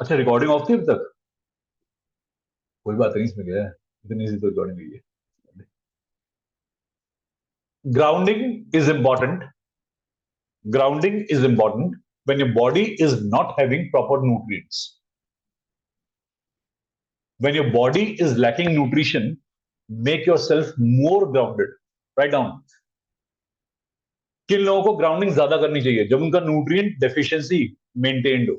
अच्छा, recording of थी अब तक? कोई बात नहीं, इसमें क्या है, इतनी सी तो रिकॉर्डिंग हुई है. Grounding is important. Grounding is important when your body is not having proper nutrients. When your body is lacking nutrition, make yourself more grounded. Write down. किन लोगों को ग्राउंडिंग ज्यादा करनी चाहिए? जब उनका न्यूट्रिएंट डेफिशिएंसी मेंटेन्ड हो.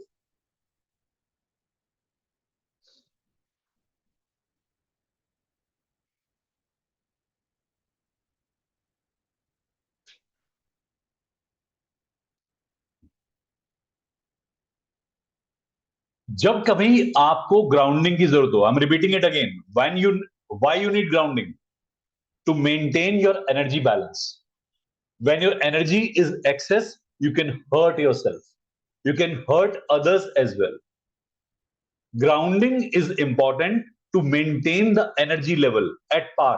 जब कभी आपको ग्राउंडिंग की जरूरत हो, I am repeating it again, why you need grounding? To maintain your energy balance. When your energy is excess, you can hurt yourself. You can hurt others as well. Grounding is important to maintain the energy level at par.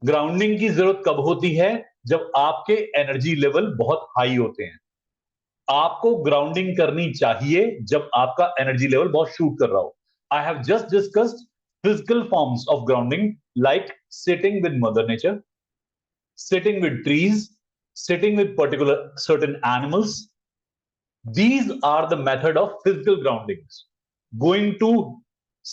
Grounding की जरूरत कब होती है? जब आपके energy level बहुत high होते हैं. आपको ग्राउंडिंग करनी चाहिए जब आपका एनर्जी लेवल बहुत शूट कर रहा हो. I have just discussed physical forms of grounding like sitting with mother nature, sitting with trees, sitting with particular certain animals. These are the method of physical groundings. Going to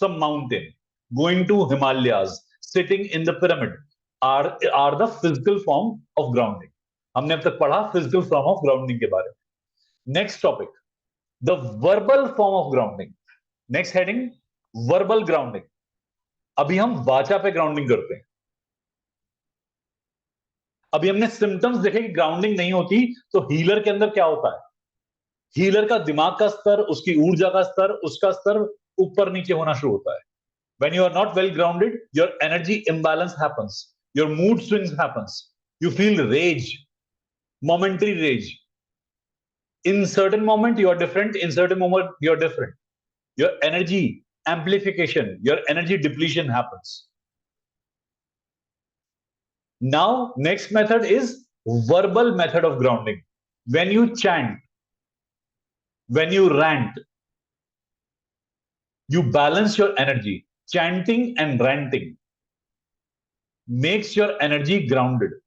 some mountain, going to Himalayas, sitting in the pyramid are the physical form of grounding. हमने अब तक पढ़ा physical form of grounding के बारे में. Next topic, the verbal form of grounding. Next heading, verbal grounding. अभी हम वाचा पे ग्राउंडिंग करते हैं. अभी हमने सिम्टम्स देखे कि ग्राउंडिंग नहीं होती, तो हीलर के अंदर क्या होता है? हीलर का दिमाग का स्तर, उसकी ऊर्जा का स्तर, उसका स्तर ऊपर नीचे होना शुरू होता है. When you are not well grounded, your energy imbalance happens, your mood swings happens, you feel rage, momentary rage. In certain moment you are different, in certain moment you are different. Your energy amplification, your energy depletion happens. Now next method is verbal method of grounding. When you chant, when you rant, you balance your energy. Chanting and ranting makes your energy grounded.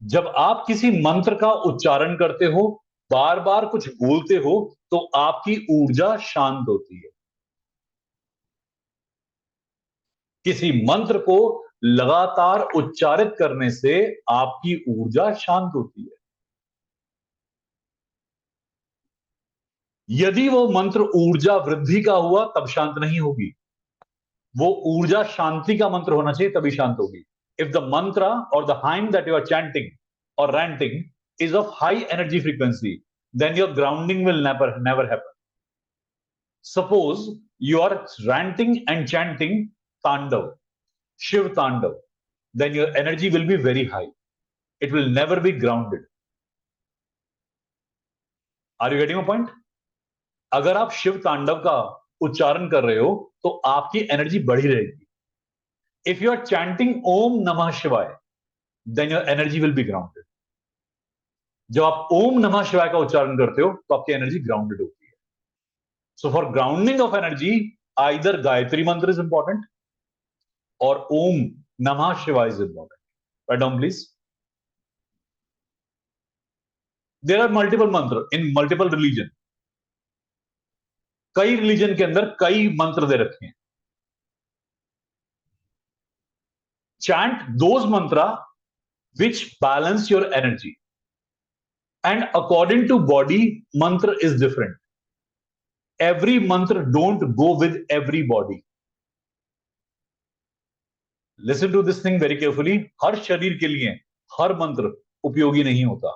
जब आप किसी मंत्र का उच्चारण करते हो, बार बार कुछ बोलते हो, तो आपकी ऊर्जा शांत होती है. किसी मंत्र को लगातार उच्चारित करने से आपकी ऊर्जा शांत होती है. यदि वो मंत्र ऊर्जा वृद्धि का हुआ तब शांत नहीं होगी. वो ऊर्जा शांति का मंत्र होना चाहिए, तभी शांत होगी. If the mantra or the hymn that you are chanting or ranting is of high energy frequency, then your grounding will never happen. Suppose you are ranting and chanting Tandav, Shiv Tandav, then your energy will be very high. It will never be grounded. Are you getting my point? अगर आप शिव तांडव का उच्चारण कर रहे हो तो आपकी एनर्जी बढ़ी रहेगी. If you are chanting Om Namah Shivaya, then your energy will be grounded. जब आप ओम नमः शिवाय का उच्चारण करते हो तो आपकी एनर्जी ग्राउंडेड होती है. So for grounding of energy, either Gayatri mantra is important और Om Namah Shivaya is important. Write down please. There are multiple mantra in multiple religion. कई रिलीजन के अंदर कई मंत्र दे रखे हैं. Chant those mantra which balance your energy, and according to body mantra is different. Every mantra don't go with every body. Listen to this thing very carefully. हर शरीर के लिए हर मंत्र उपयोगी नहीं होता.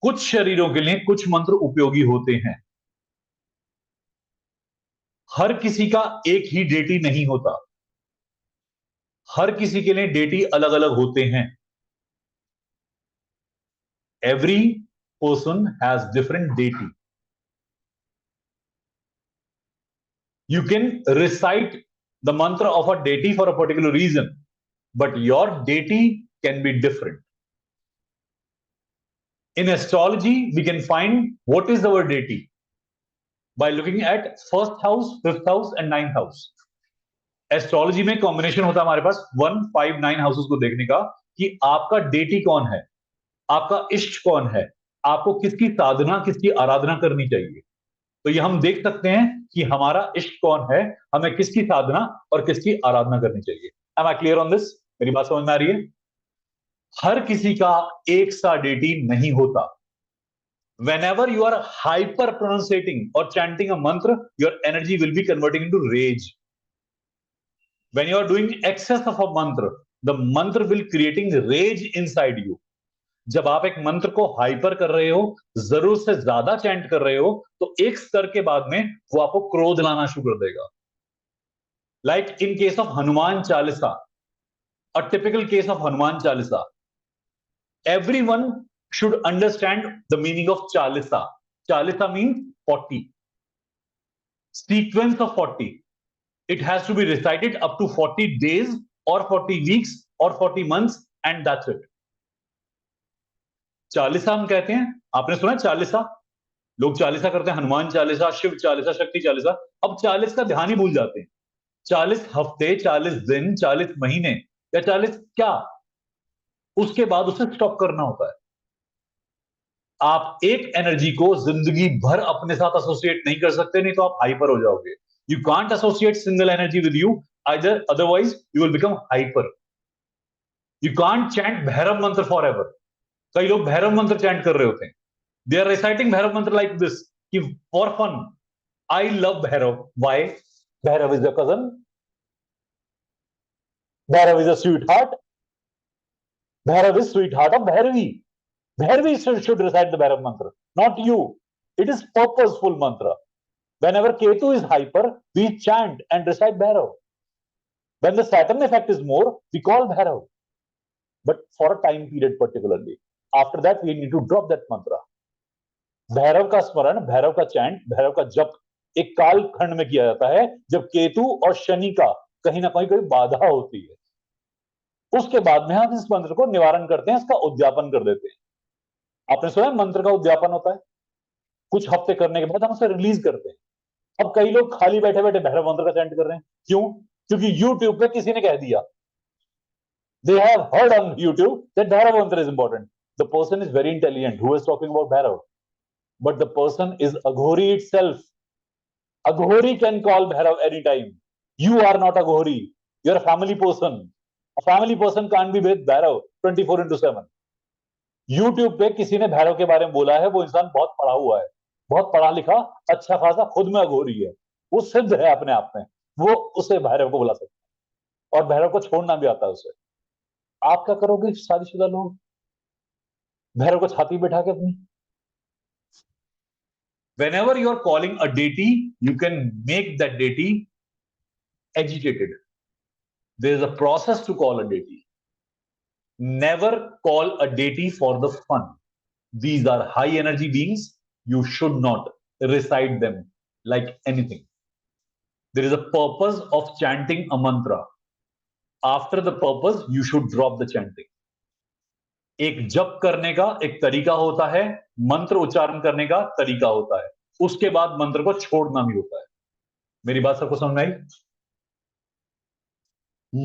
कुछ शरीरों के लिए कुछ मंत्र उपयोगी होते हैं. हर किसी का एक ही डेटी नहीं होता. हर किसी के लिए डेटी अलग अलग होते हैं. Every person has different deity. You can recite the mantra of a deity for a particular reason, but your deity can be different. In astrology, we can find what is our deity by looking at first house, fifth house and ninth house. Astrology में combination होता है हमारे पास 1, 5, 9 houses को देखने का कि आपका deity कौन है, आपका इष्ट कौन है, आपको किसकी साधना, किसकी आराधना करनी चाहिए। तो ये हम देख सकते हैं कि हमारा इष्ट कौन है, हमें किसकी साधना और किसकी आराधना करनी चाहिए। Am I clear on this? मेरी बात समझ में आ रही है? हर किसी का एक सा डेटी नहीं होता। Whenever you are hyper pronunciating or chanting a mantra, your energy will be converting into rage. When you are doing excess of a mantra will creating rage inside you. जब आप एक मंत्र को हाइपर कर रहे हो, जरूर से ज्यादा चैंट कर रहे हो, तो एक स्तर के बाद में वो आपको क्रोध लाना शुरू कर देगा। Like in case of Hanuman Chalisa, a typical case of Hanuman Chalisa, everyone should understand the meaning of chalisa. Chalisa means 40. Sequence of 40. It has to be recited up to 40 days or 40 weeks or 40 months and that's it. Chalisa हम कहते हैं, आपने सुना चालीसा, लोग चालीसा करते हैं, हनुमान चालीसा, शिव चालीसा, शक्ति चालीसा। अब 40 का ध्यान ही भूल जाते हैं। 40 हफ्ते, 40 दिन, 40 महीने या 40 क्या, उसके बाद उसे स्टॉप करना होता है। आप एक एनर्जी को जिंदगी भर अपने साथ एसोसिएट नहीं कर सकते, नहीं तो आप हाइपर हो जाओगे। You can't associate single energy with you, either otherwise you will become hyper. You can't chant Bhairav मंत्र फॉर एवर। कई लोग भैरव मंत्र चैंट कर रहे होते हैं, they are reciting Bhairav mantra like this कि for fun. I love Bhairav, why? Bhairav is a cousin, Bhairav is a sweet heart, Bhairav is sweet heart of Bhairavi. Bhairavi should recite the Bhairav mantra, not you. It is purposeful mantra. Whenever Ketu is hyper, we chant and recite Bhairav. When the Saturn effect is more, we call Bhairav. But for a time period particularly. After that, we need to drop that mantra. Bhairav का स्मरण, भैरव का chant, Bhairav का जप एक काल खंड में किया जाता है जब केतु और शनि का कहीं ना कहीं कोई बाधा होती है। उसके बाद में हम इस मंत्र को निवारण करते हैं, इसका उद्यापन कर देते हैं। आपने सुना मंत्र का उद्यापन होता है, कुछ हफ्ते करने के बाद हम उसे रिलीज करते हैं। अब कई लोग खाली बैठे बैठे भैरव मंत्र का चैंट कर रहे हैं, क्यों? क्योंकि YouTube पे किसी ने कह दिया, they have heard on YouTube that Bhairav mantra is important. The person is very intelligent who is talking about Bhairav, but the person is Aghori itself. Aghori can call Bhairav anytime. You are not Aghori, you're a family person. A family person can't be with Bhairav 24/7. YouTube पे किसी ने भैरव के बारे में बोला है, वो इंसान बहुत पढ़ा हुआ है, बहुत पढ़ा लिखा, अच्छा खासा, खुद में अघोरी है, वो सिद्ध है अपने आप में, वो उसे भैरव को बुला सकता है और भैरव को छोड़ना भी आता है उसे। आप क्या करोगे शादीशुदा लोग? भैरव को छाती बैठा के अपनी। Whenever you are calling a deity, you can make that deity agitated. There is a process to call a deity. Never call a deity for the fun. These are high energy beings. You should not recite them like anything. There is a purpose of chanting a mantra. After the purpose, you should drop the chanting. एक जप करने का एक तरीका होता है, मंत्र उच्चारण करने का तरीका होता है, उसके बाद मंत्र को छोड़ना भी होता है। मेरी बात सबको समझ में आई?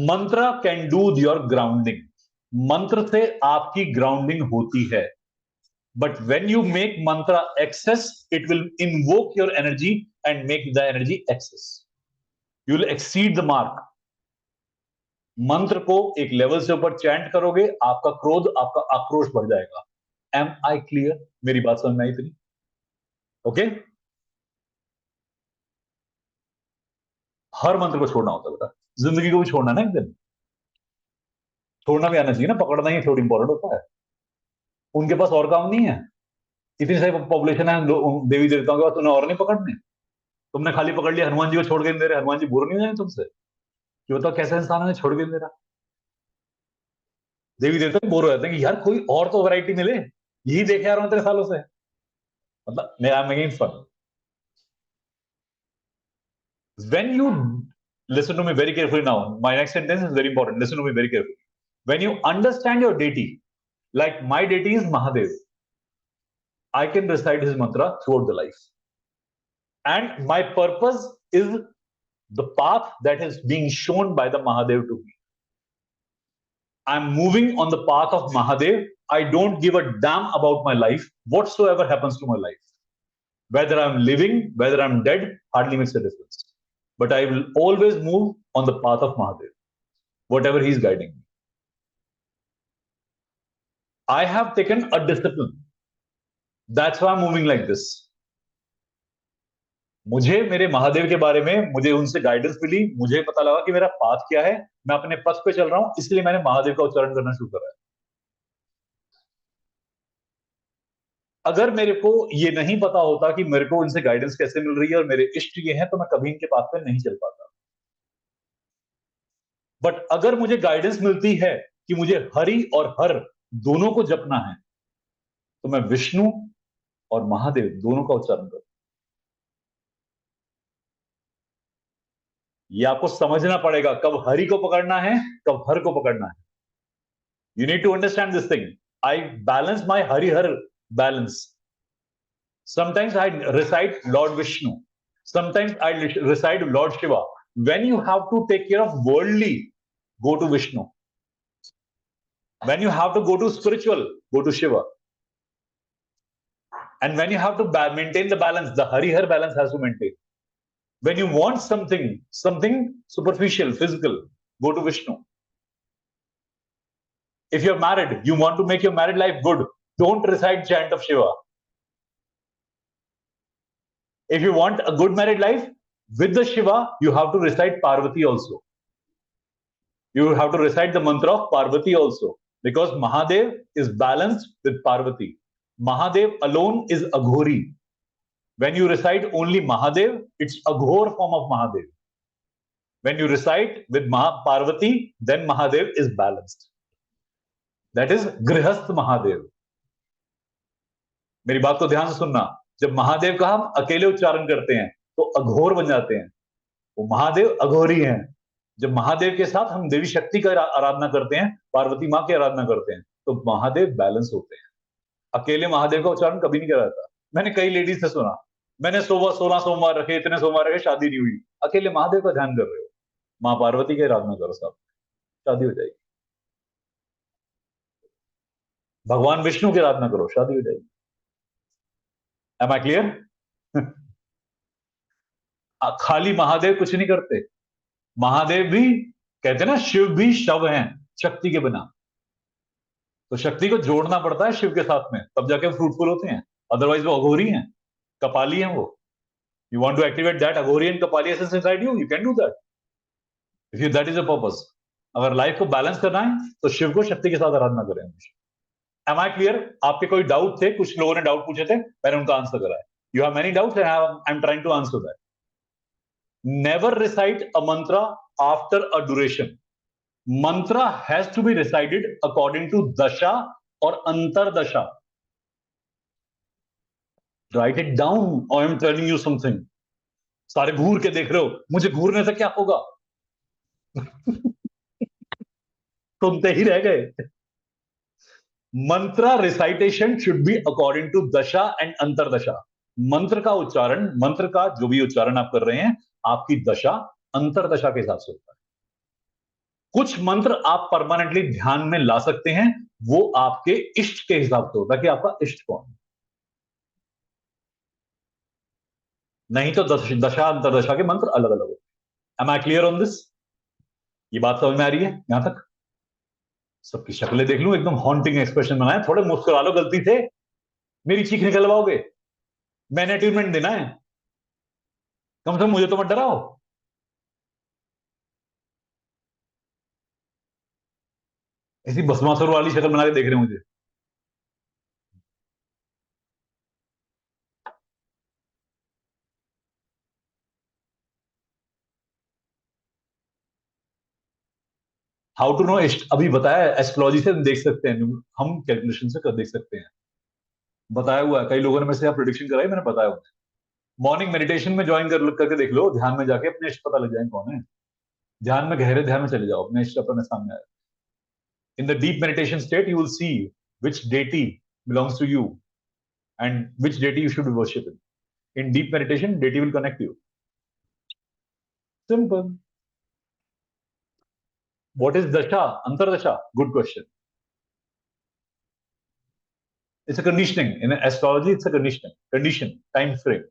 मंत्र कैन डू योर ग्राउंडिंग। मंत्र से आपकी ग्राउंडिंग होती है, but when you make mantra excess, it will invoke your energy and make the energy excess. You will exceed the mark. मंत्र को एक लेवल से ऊपर चैंट करोगे, आपका क्रोध, आपका आक्रोश बढ़ जाएगा। Am I clear? मेरी बात समझ में आई इतनी? ओके? हर मंत्र को छोड़ना होता है बेटा, जिंदगी को भी छोड़ना ना एक दिन, छोड़ना भी आना चाहिए ना, पकड़ना ही थोड़ी इंपॉर्टेंट होता है। उनके पास और काम नहीं है, इतनी सारी पॉपुलेशन है देवी देवताओं के पास, उन्हें और नहीं पकड़ने। तुमने खाली पकड़ लिया, हनुमान जी को छोड़ के दे रहे, हनुमान जी बोर नहीं हो जाए तुमसे कि बताओ कैसा इंसान है छोड़ के दे रहा। देवी देवता बोर हो जाते हैं कि यार कोई और तो वैरायटी मिले, यही देखे आ रहा हूं इतने सालों से, मतलब मेरा making fun. When you listen to me very carefully now, my next sentence is very important. Listen to me very carefully. When you understand your deity, like my deity is Mahadev. I can recite his mantra throughout the life. And my purpose is the path that is being shown by the Mahadev to me. I'm moving on the path of Mahadev. I don't give a damn about my life, whatsoever happens to my life. Whether I'm living, whether I'm dead, hardly makes a difference. But I will always move on the path of Mahadev, whatever he's guiding me. I have taken a discipline. That's why I'm moving like this. मुझे मेरे महादेव के बारे में मुझे उनसे guidance मिली, मुझे पता लगा कि मेरा पाथ क्या है, मैं अपने पथ पे चल रहा हूं, इसलिए मैंने महादेव का उच्चारण करना शुरू करा है. अगर मेरे को ये नहीं पता होता कि मेरे को इनसे गाइडेंस कैसे मिल रही है और मेरे इष्ट ये हैं, तो मैं कभी इनके पाथ पे नहीं चल पाता. बट अगर मुझे गाइडेंस मिलती है कि मुझे हरि और हर दोनों को जपना है, तो मैं विष्णु और महादेव दोनों का उच्चारण करता हूं. ये आपको समझना पड़ेगा, कब हरि को पकड़ना है, कब हर को पकड़ना है. You need to understand this thing. I balance my Hari Har balance. Sometimes I recite Lord Vishnu. Sometimes I recite Lord Shiva. When you have to take care of worldly, go to Vishnu. When you have to go to spiritual, go to Shiva. And when you have to maintain the balance, the Hari Har balance has to maintain. When you want something superficial, physical, go to Vishnu. If you're married, you want to make your married life good, don't recite chant of Shiva. If you want a good married life, with the Shiva, you have to recite Parvati also. You have to recite the mantra of Parvati also, because Mahadev is balanced with Parvati. Mahadev alone is Aghori. When you recite only Mahadev, it's Aghor form of Mahadev. When you recite with Parvati, then Mahadev is balanced. That is Grihasth Mahadev. मेरी बात को ध्यान से सुनना. जब महादेव का हम अकेले उच्चारण करते हैं तो अघोर बन जाते हैं. वो महादेव अघोरी हैं. जब महादेव के साथ हम देवी शक्ति का आराधना करते हैं, पार्वती माँ की आराधना करते हैं, तो महादेव बैलेंस होते हैं. अकेले महादेव का उच्चारण कभी नहीं करा था. मैंने कई लेडीज से सुना, मैंने 16 सोमवार रखे, इतने सोमवार रखे, शादी नहीं हुई. अकेले महादेव का ध्यान कर रहे हो, माँ पार्वती की आराधना करो साहब, शादी हो जाएगी. भगवान विष्णु की आराधना करो, शादी हो जाएगी. Am I clear? खाली महादेव कुछ नहीं करते. महादेव भी कहते हैं ना, शिव भी शव हैं शक्ति के बिना. तो शक्ति को जोड़ना पड़ता है शिव के साथ में, तब जाके फ्रूटफुल होते हैं. अदरवाइज वो अघोरी हैं, कपाली हैं वो. You want to activate that Aghorian Kapali essence inside you? You can do that. If you, that is the purpose. अगर लाइफ को बैलेंस करना है तो शिव को शक्ति के साथ आराधना करें. Am I clear? आपके कोई डाउट थे? कुछ लोगों ने डाउट पूछे थे, मैंने उनका आंसर करा है. You have many doubts and I'm trying to answer that. Never recite a mantra after a duration. Mantra has to be recited according to dasha or antar dasha. Write it down. I am telling you something. सारे घूर के देख रहे हो, मुझे घूरने से क्या होगा? सुनते ही रह गए. Mantra recitation should be according to dasha and antardasha. मंत्र का उच्चारण, मंत्र का जो भी उच्चारण आप कर रहे हैं, आपकी दशा अंतरदशा के हिसाब से होता है. कुछ मंत्र आप परमानेंटली ध्यान में ला सकते हैं, वो आपके इष्ट के हिसाब से होता है कि आपका इष्ट कौन है. नहीं तो दशा अंतरदशा के मंत्र अलग अलग होते हैं. Am I clear on this? ये बात समझ में आ रही है यहां तक? सबकी शक्लें देख लूं, एकदम हॉन्टिंग एक्सप्रेशन बनाए. थोड़े मुस्कुरा लो, गलती से मेरी चीख निकलवाओगे. मैंने अटेनमेंट देना है, कम से कम मुझे तो मत डराओ. ऐसी भस्मासुर वाली शक्ल बना के देख रहे हैं मुझे. हाउ टू नो इष्ट अभी बताया. एस्ट्रोलॉजी से देख सकते हैं, हम कैलकुलेशन से कर देख सकते हैं. बताया हुआ है, कई लोगों ने मेरे से आप प्रेडिक्शन कराई, मैंने बताया हुआ है. मॉर्निंग मेडिटेशन में ज्वाइन करके देख लो, ध्यान में जाके अपने इष्ट पता लग जाए कौन है. ध्यान में, गहरे ध्यान में चले जाओ, अपने इष्ट अपने सामने आए. In the deep meditation state, you will see which deity belongs to you, and which deity you should be worshipping. In deep meditation, deity will connect you. Simple. What is dasha? Antardasha? Good question. It's a conditioning. In astrology, it's a conditioning. Condition, time frame.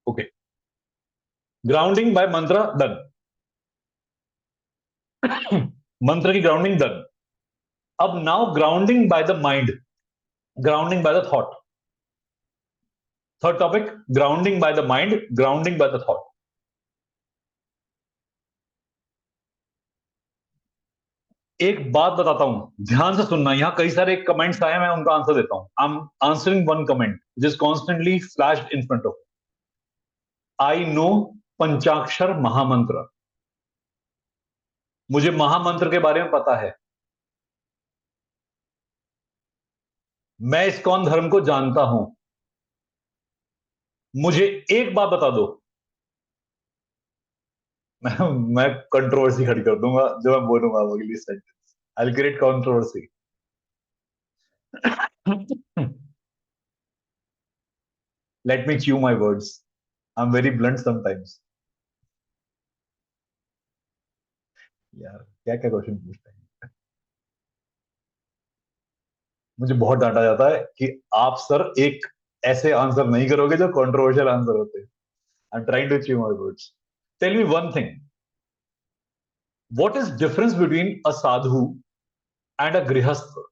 Okay. Grounding by mantra, done. Mantra की grounding, done. अब now grounding by the mind, grounding by the thought. Third topic, grounding by the mind, grounding by the thought. एक बात बताता हूं, ध्यान से सुनना. यहां कई सारे कमेंट्स आए, मैं उनका आंसर देता हूं. I am answering one comment which is constantly flashed in front of. I know panchakshar mahamantra. मुझे महामंत्र के बारे में पता है. मैं इस्कॉन धर्म को जानता हूं. मुझे एक बात बता दो. मैं कंट्रोवर्सी खड़ी कर दूंगा जो मैं बोलूंगा अगली sentence. I will create controversy. Let me chew my words. I'm very blunt sometimes. यार क्या क्या क्वेश्चन पूछते हैं. मुझे बहुत डांटा जाता है कि आप सर एक ऐसे आंसर नहीं करोगे जो कंट्रोवर्शियल आंसर होते हैं. I am trying to chew my words. Tell me one thing. What is difference between a sadhu and a grihastha?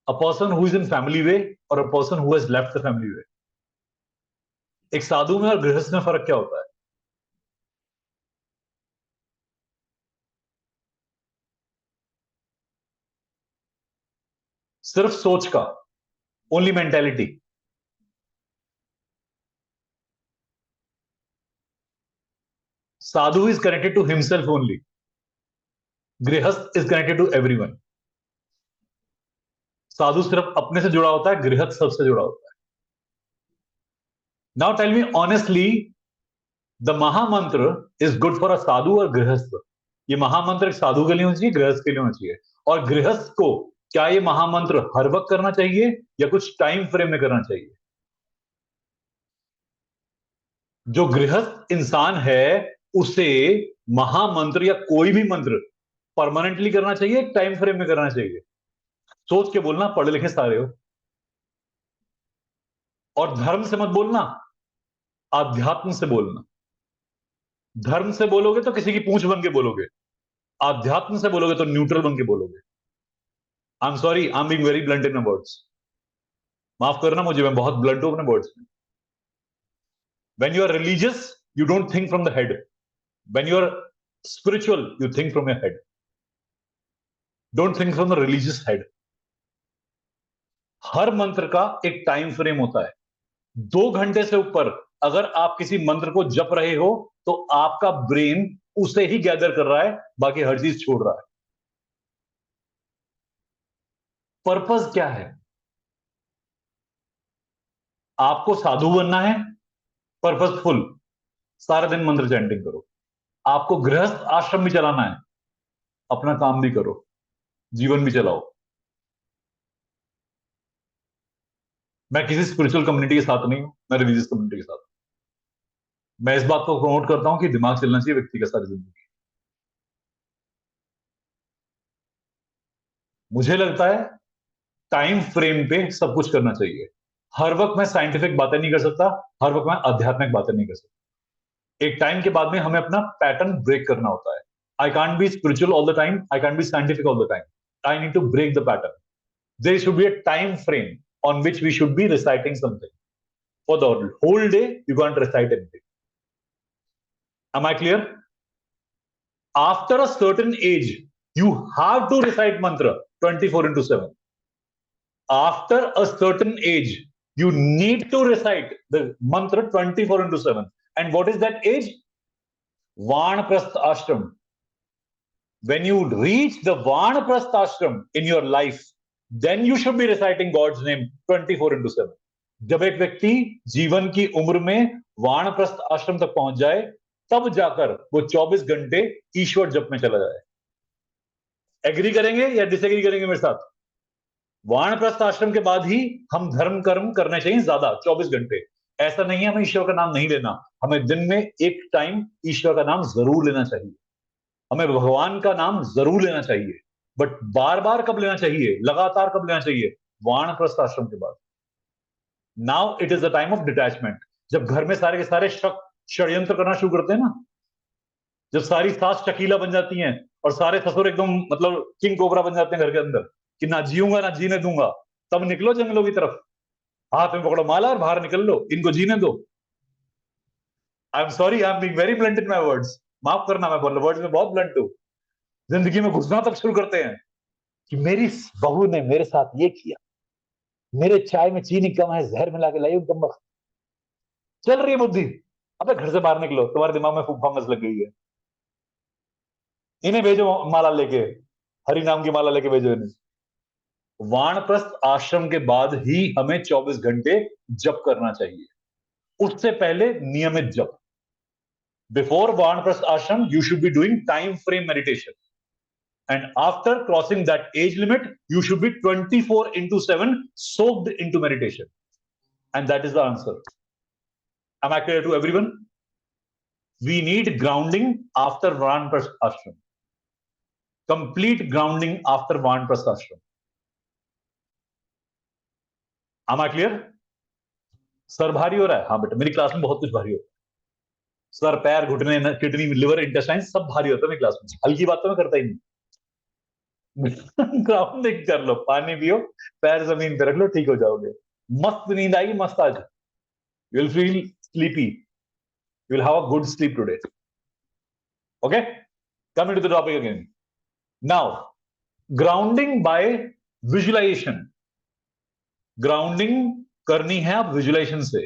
A person who is in family way or a person who has left the family way? एक साधु में और गृहस्थ में फर्क क्या होता है? सिर्फ सोच का, only mentality. Sadhu is connected to himself only. Grihastha is connected to everyone. साधु सिर्फ अपने से जुड़ा होता है, गृहस्थ सबसे जुड़ा होता है. Now tell me honestly, the Mahamantra is good for a sadhu और गृहस्थ. ये महामंत्र एक साधु के लिए होना चाहिए, गृहस्थ के लिए होना चाहिए. और गृहस्थ को क्या ये महामंत्र हर वक्त करना चाहिए या कुछ टाइम फ्रेम में करना चाहिए? जो गृहस्थ इंसान है उसे महामंत्र या कोई भी मंत्र परमानेंटली करना चाहिए, टाइम फ्रेम में करना चाहिए? सोच के बोलना, पढ़े लिखे सारे हो. और धर्म से मत बोलना, आध्यात्म से बोलना. धर्म से बोलोगे तो किसी की पूंछ बन के बोलोगे. आध्यात्म से बोलोगे तो न्यूट्रल बन के बोलोगे. I am sorry, I am being very blunt in my words. माफ करना मुझे, मैं बहुत ब्लंट हूं अपने वर्ड्स में. When you are religious, you don't think from the head. When you are spiritual, you think from your head. Don't think from the religious head. हर मंत्र का एक टाइम फ्रेम होता है. 2 घंटे से ऊपर अगर आप किसी मंत्र को जप रहे हो तो आपका ब्रेन उसे ही गैदर कर रहा है, बाकी हर चीज छोड़ रहा है. पर्पस क्या है? आपको साधु बनना है, पर्पसफुल, सारा दिन मंत्र चैंटिंग करो. आपको गृहस्थ आश्रम भी चलाना है, अपना काम भी करो, जीवन भी चलाओ. मैं किसी स्पिरिचुअल कम्युनिटी के साथ नहीं हूं, मैं रिलीजियस कम्युनिटी के साथ हूं. मैं इस बात को प्रमोट करता हूं कि दिमाग चलना चाहिए व्यक्ति का सारी जिंदगी. मुझे लगता है टाइम फ्रेम पे सब कुछ करना चाहिए. हर वक्त मैं साइंटिफिक बातें नहीं कर सकता, हर वक्त मैं आध्यात्मिक बातें नहीं कर सकता. एक टाइम के बाद में हमें अपना पैटर्न ब्रेक करना होता है. I can't be spiritual all the time, I can't be scientific all the time. I need to break the pattern. There should be a time frame on which we should be reciting something. For the whole day, you can't recite anything. Am I clear? After a certain age, you have to recite mantra 24/7. After a certain age, you need to recite the mantra 24/7. And what is that age? Vanaprastha ashram. When you reach the Vanaprastha ashram in your life, then you should be reciting God's name 24/7. जब एक व्यक्ति जीवन की उम्र में वानप्रस्थ आश्रम तक पहुंच जाए, तब जाकर वो 24 घंटे ईश्वर जप में चला जाए. एग्री करेंगे या डिसएग्री करेंगे मेरे साथ? वानप्रस्थ आश्रम के बाद ही हम धर्म कर्म करने चाहिए ज्यादा, 24 घंटे. ऐसा नहीं है हमें ईश्वर का नाम नहीं लेना, हमें दिन में एक टाइम ईश्वर का नाम जरूर लेना चाहिए, हमें भगवान का नाम जरूर लेना चाहिए. बट बार बार कब लेना चाहिए, लगातार कब लेना चाहिए? वानप्रस्थ आश्रम के बाद. Now it is the time of detachment. जब घर में सारे के सारे षड्यंत्र करना शुरू करते हैं ना, जब सारी सास शकीला बन जाती हैं और सारे ससुर एकदम मतलब किंग कोबरा बन जाते हैं घर के अंदर कि ना जीऊंगा ना जीने दूंगा, तब निकलो जंगलों की तरफ, हाथ में पकड़ो माला और बाहर निकल लो, इनको जीने दो. I am sorry, I am being very blunt in my words, माफ करना, मैं वर्ड्स में बहुत ब्लंट हूं. जिंदगी में घुसना तब शुरू करते हैं कि मेरी बहू ने मेरे साथ ये किया, मेरे चाय में चीनी कम है, जहर मिला के लाई, कम वक्त चल रही है बुद्धि. अबे घर से बाहर निकलो, तुम्हारे दिमाग में फंगस लग गई है. इन्हें भेजो माला लेके, हरि नाम की माला लेके भेजो इन्हें. वानप्रस्थ आश्रम के बाद ही हमें 24 घंटे जप करना चाहिए, उससे पहले नियमित जप. बिफोर वानप्रस्थ आश्रम you should be doing time frame meditation, and after crossing that age limit you should be 24/7 soaked into meditation, and that is the answer. Am I clear to everyone? We need grounding after Vanaprastha ashram, complete grounding after Vanaprastha ashram. Am I clear? Sir भारी हो रहा है? हाँ बेटा, मेरी class में बहुत कुछ भारी होता है. सर, पैर, घुटने, किडनी, लिवर, इंटेस्टाइन सब भारी होता है मेरी क्लास में. हल्की बात तो मैं करता ही नहीं. ग्राउंडिंग कर लो, पानी पियो, पैर जमीन पे रख लो, ठीक हो जाओगे. मस्त नींद आएगी, मस्त आज. You will feel sleepy, you will have a good sleep today. Okay, coming to the topic again. Now grounding by visualization. Grounding करनी है आप विजुअलाइजेशन से.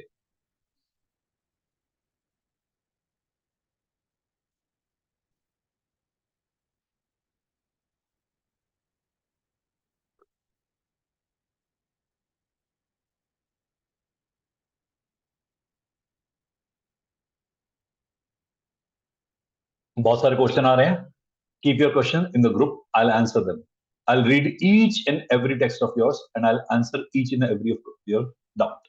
बहुत सारे क्वेश्चन आ रहे हैं. Keep your question in the group, I will answer them. I will read each and every text of yours and I will answer each and every of your doubt.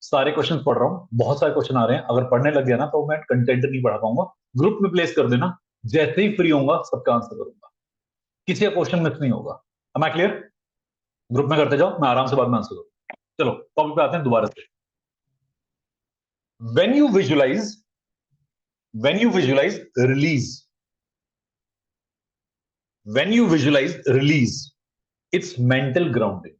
सारे question पढ़ रहा हूं, बहुत सारे question आ रहे हैं. अगर पढ़ने लग गया ना तो मैं कंटेंट नहीं पढ़ा पाऊंगा. ग्रुप में प्लेस कर देना, जैसे ही फ्री होगा सबका आंसर करूंगा, किसी का क्वेश्चन मिस नहीं होगा. M I clear? ग्रुप में करते जाओ, मैं आराम से बाद में आंसर करूंगा. चलो टॉपिक पे आते हैं दोबारा से. When you visualize release, when you visualize release, it's mental grounding.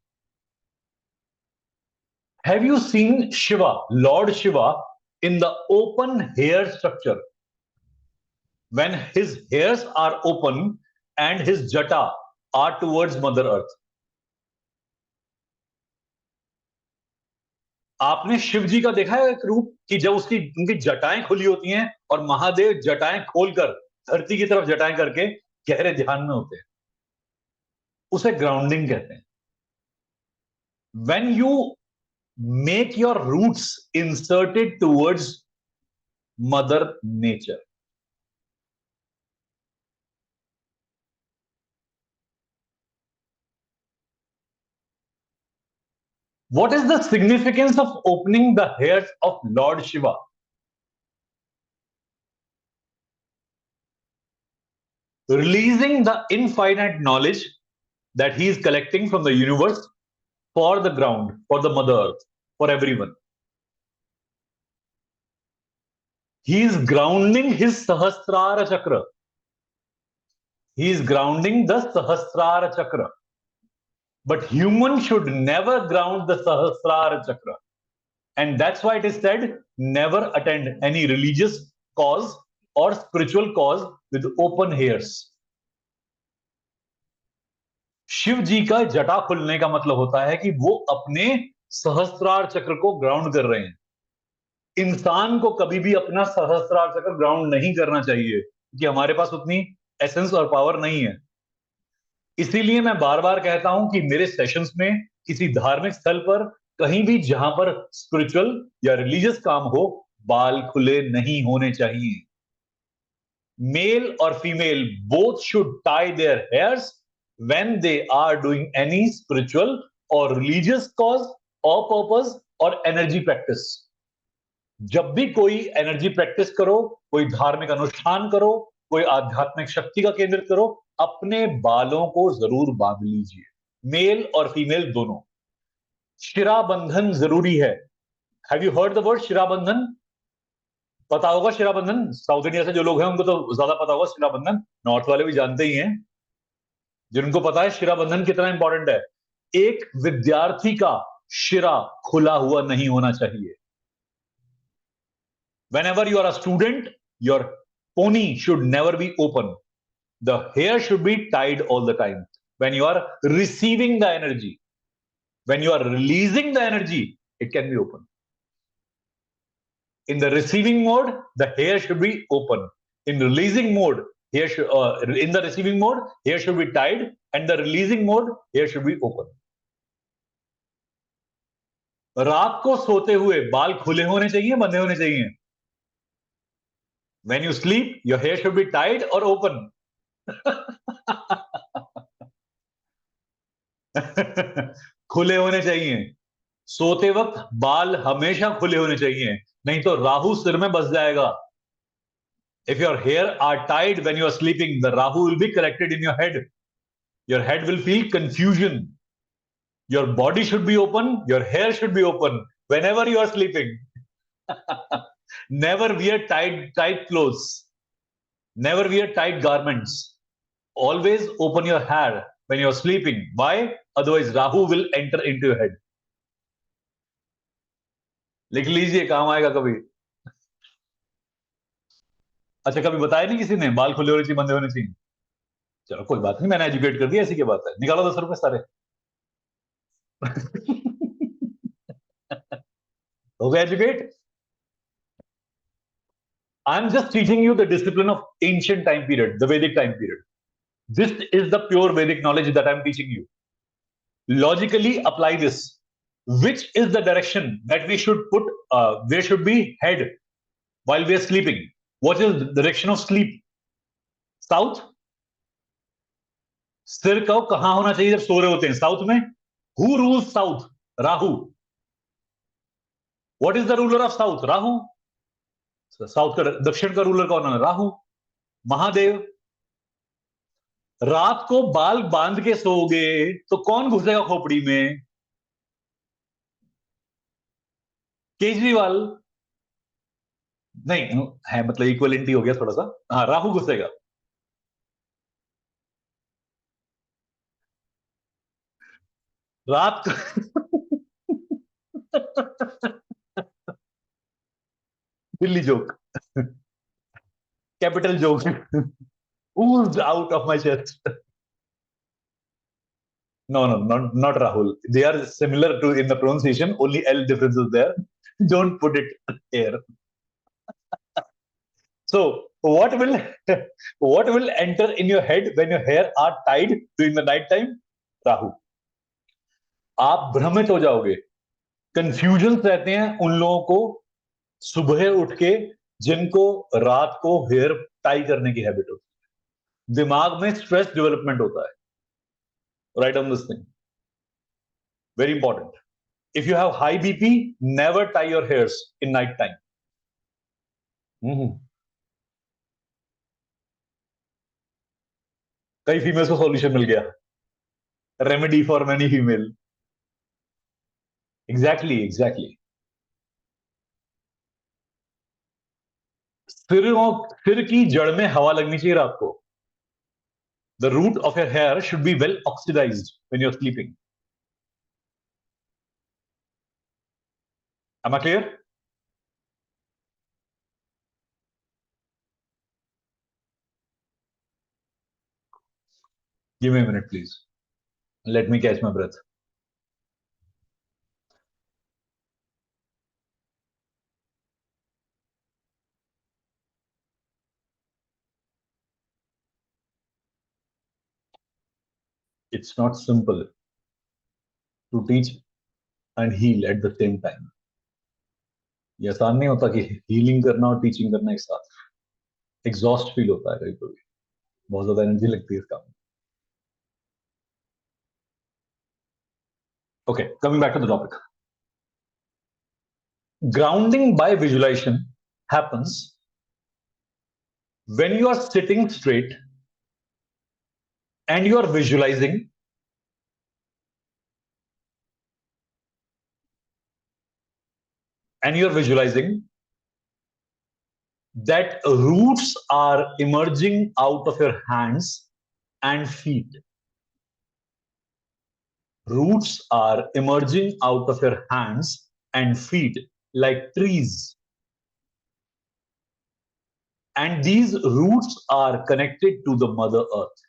Have you seen Shiva, Lord Shiva, in the open hair structure? When his hairs are open and his jata are towards Mother Earth. आपने शिव जी का देखा है एक रूप कि जब उनकी जटाएं खुली होती हैं और महादेव जटाएं खोलकर धरती की तरफ जटाएं करके गहरे ध्यान में होते हैं, उसे ग्राउंडिंग कहते हैं. When you make your roots inserted towards Mother Nature. What is the significance of opening the hairs of Lord Shiva? Releasing the infinite knowledge that he is collecting from the universe for the ground, for the Mother Earth, for everyone. He is grounding his Sahasrara Chakra. He is grounding the Sahasrara Chakra. But human should never ground the Sahasrara Chakra. And that's why it is said, never attend any religious cause or spiritual cause with open hairs. Shiv जी का जटा खुलने का मतलब होता है कि वो अपने सहस्त्रार चक्र को ग्राउंड कर रहे हैं. इंसान को कभी भी अपना सहस्त्रार चक्र ग्राउंड नहीं करना चाहिए, क्योंकि हमारे पास उतनी एसेंस और पावर नहीं है। इसीलिए मैं बार बार कहता हूं कि मेरे सेशंस में किसी धार्मिक स्थल पर, कहीं भी जहां पर स्पिरिचुअल या रिलीजियस काम हो, बाल खुले नहीं होने चाहिए। मेल और female both should tie their hairs when they are doing any spiritual or religious cause or purpose or energy practice. जब भी कोई एनर्जी प्रैक्टिस करो, कोई धार्मिक अनुष्ठान करो, कोई आध्यात्मिक शक्ति का केंद्रित करो, अपने बालों को जरूर बांध लीजिए, मेल और फीमेल दोनों। शिरा बंधन जरूरी है। Have you heard the word शिरा बंधन? पता होगा शिरा बंधन, साउथ इंडिया से जो लोग हैं उनको तो ज्यादा पता होगा शिरा बंधन, नॉर्थ वाले भी जानते ही हैं। जिनको पता है शिरा बंधन कितना इंपॉर्टेंट है, एक विद्यार्थी का शिरा खुला हुआ नहीं होना चाहिए। Whenever you are a student, your pony should never be open. The hair should be tied all the time. When you are receiving the energy, when you are releasing the energy, it can be open. In the receiving mode, the hair should be open. In releasing mode, in the receiving mode, hair should be tied, and the releasing mode, hair should be open. रात को सोते हुए बाल खुले होने चाहिए, बंधे होने चाहिए? When you sleep, your hair should be tied or open. खुले होने चाहिए। सोते वक्त बाल हमेशा खुले होने चाहिए, नहीं तो राहु सिर में बस जाएगा। If your hair are tied when you are sleeping, the Rahu will be collected in your head. Your head will feel confusion. Your body should be open, your hair should be open whenever you are sleeping. Never wear tight clothes. Never wear tight garments. Always open your hair when you're sleeping. Why? Otherwise, Rahu will enter into your head. लिख लीजिए, काम आएगा कभी। अच्छा, कभी बताया नहीं किसी ने बाल खुले होने चाहिए, बंधे होने चाहिए? चलो कोई बात नहीं, मैंने एजुकेट कर दिया, ऐसी क्या बात है। निकालो 10 रुपए सारे। हो गया educate. I am just teaching you the discipline of ancient time period, the Vedic time period. This is the pure Vedic knowledge that I'm teaching you. Logically apply this. Which is the direction that we should put, where should be head while we are sleeping? What is the direction of sleep? South? सिर का कहां होना चाहिए जब सो रहे होते हैं? South में। Who rules South? Rahu. What is the ruler of South? Rahu. South का दक्षिण का रूलर कौन है? राहु, महादेव। रात को बाल बांध के सोओगे तो कौन घुसेगा खोपड़ी में? केजरीवाल। नहीं है, मतलब इक्वलिटी हो गया थोड़ा सा। हाँ, राहु घुसेगा। रात को Delhi joke, capital joke, oozed out of my chest. No, no, not Rahul. They are similar to in the pronunciation. Only L difference is there. Don't put it here. So what will enter in your head when your hair are tied during the night time? Rahu. आप भ्रमित हो जाओगे। Confusion रहते हैं उन लोगों को सुबह उठ के जिनको रात को हेयर टाई करने की हैबिट होती है। दिमाग में स्ट्रेस डेवलपमेंट होता है। Right on this thing, very important. If you have high BP, never tie your hairs in night time. कई फीमेल्स को सॉल्यूशन मिल गया, remedy for many female. Exactly exactly. सिर की जड़ में हवा लगनी चाहिए रात को। The root of your hair should be well oxidized when you're sleeping. Am I clear? Give me a minute, please. Let me catch my breath. It's not simple to teach and heal at the same time. ये आसान नहीं होता कि healing करना और teaching करना एक साथ. एग्जॉस्ट फील होता है कभी कभी, बहुत ज्यादा एनर्जी लगती है इस काम में. Okay, coming back to the topic. Grounding by visualization happens when you are sitting straight and you are visualizing that roots are emerging out of your hands and feet. Roots are emerging out of your hands and feet like trees. And these roots are connected to the Mother Earth.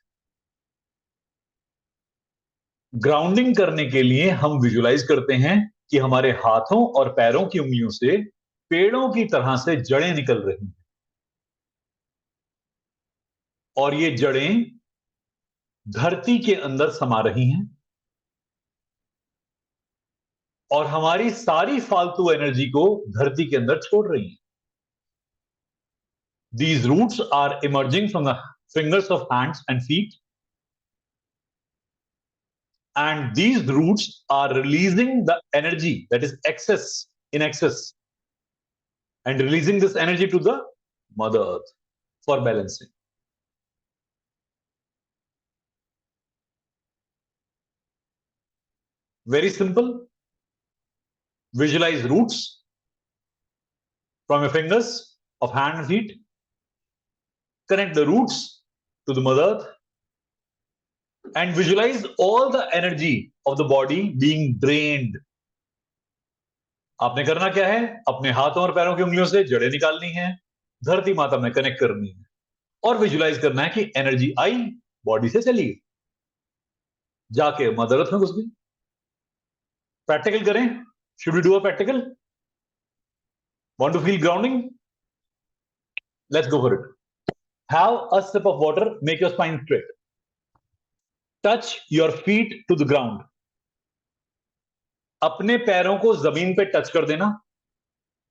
Grounding करने के लिए हम visualise करते हैं कि हमारे हाथों और पैरों की उंगलियों से पेड़ों की तरह से जड़ें निकल रही हैं, और ये जड़ें धरती के अंदर समा रही हैं और हमारी सारी फालतू एनर्जी को धरती के अंदर छोड़ रही हैं. These roots are emerging from the fingers of hands and feet, and these roots are releasing the energy that is in excess, and releasing this energy to the Mother Earth for balancing. Very simple. Visualize roots from your fingers of hand and feet. Connect the roots to the Mother Earth and visualize all the energy of the body being drained. आपने करना क्या है? अपने हाथों और पैरों की उंगलियों से जड़ें निकालनी है, धरती माता में कनेक्ट करनी है और विजुलाइज करना है कि एनर्जी आई, बॉडी से चली, जाके मदर अर्थ में घुस गई. प्रैक्टिकल करें. Should we do a practical? Want to feel grounding? Let's go for it. Have a sip of water, make your spine straight. Touch your feet to the ground. अपने पैरों को जमीन पे touch कर देना.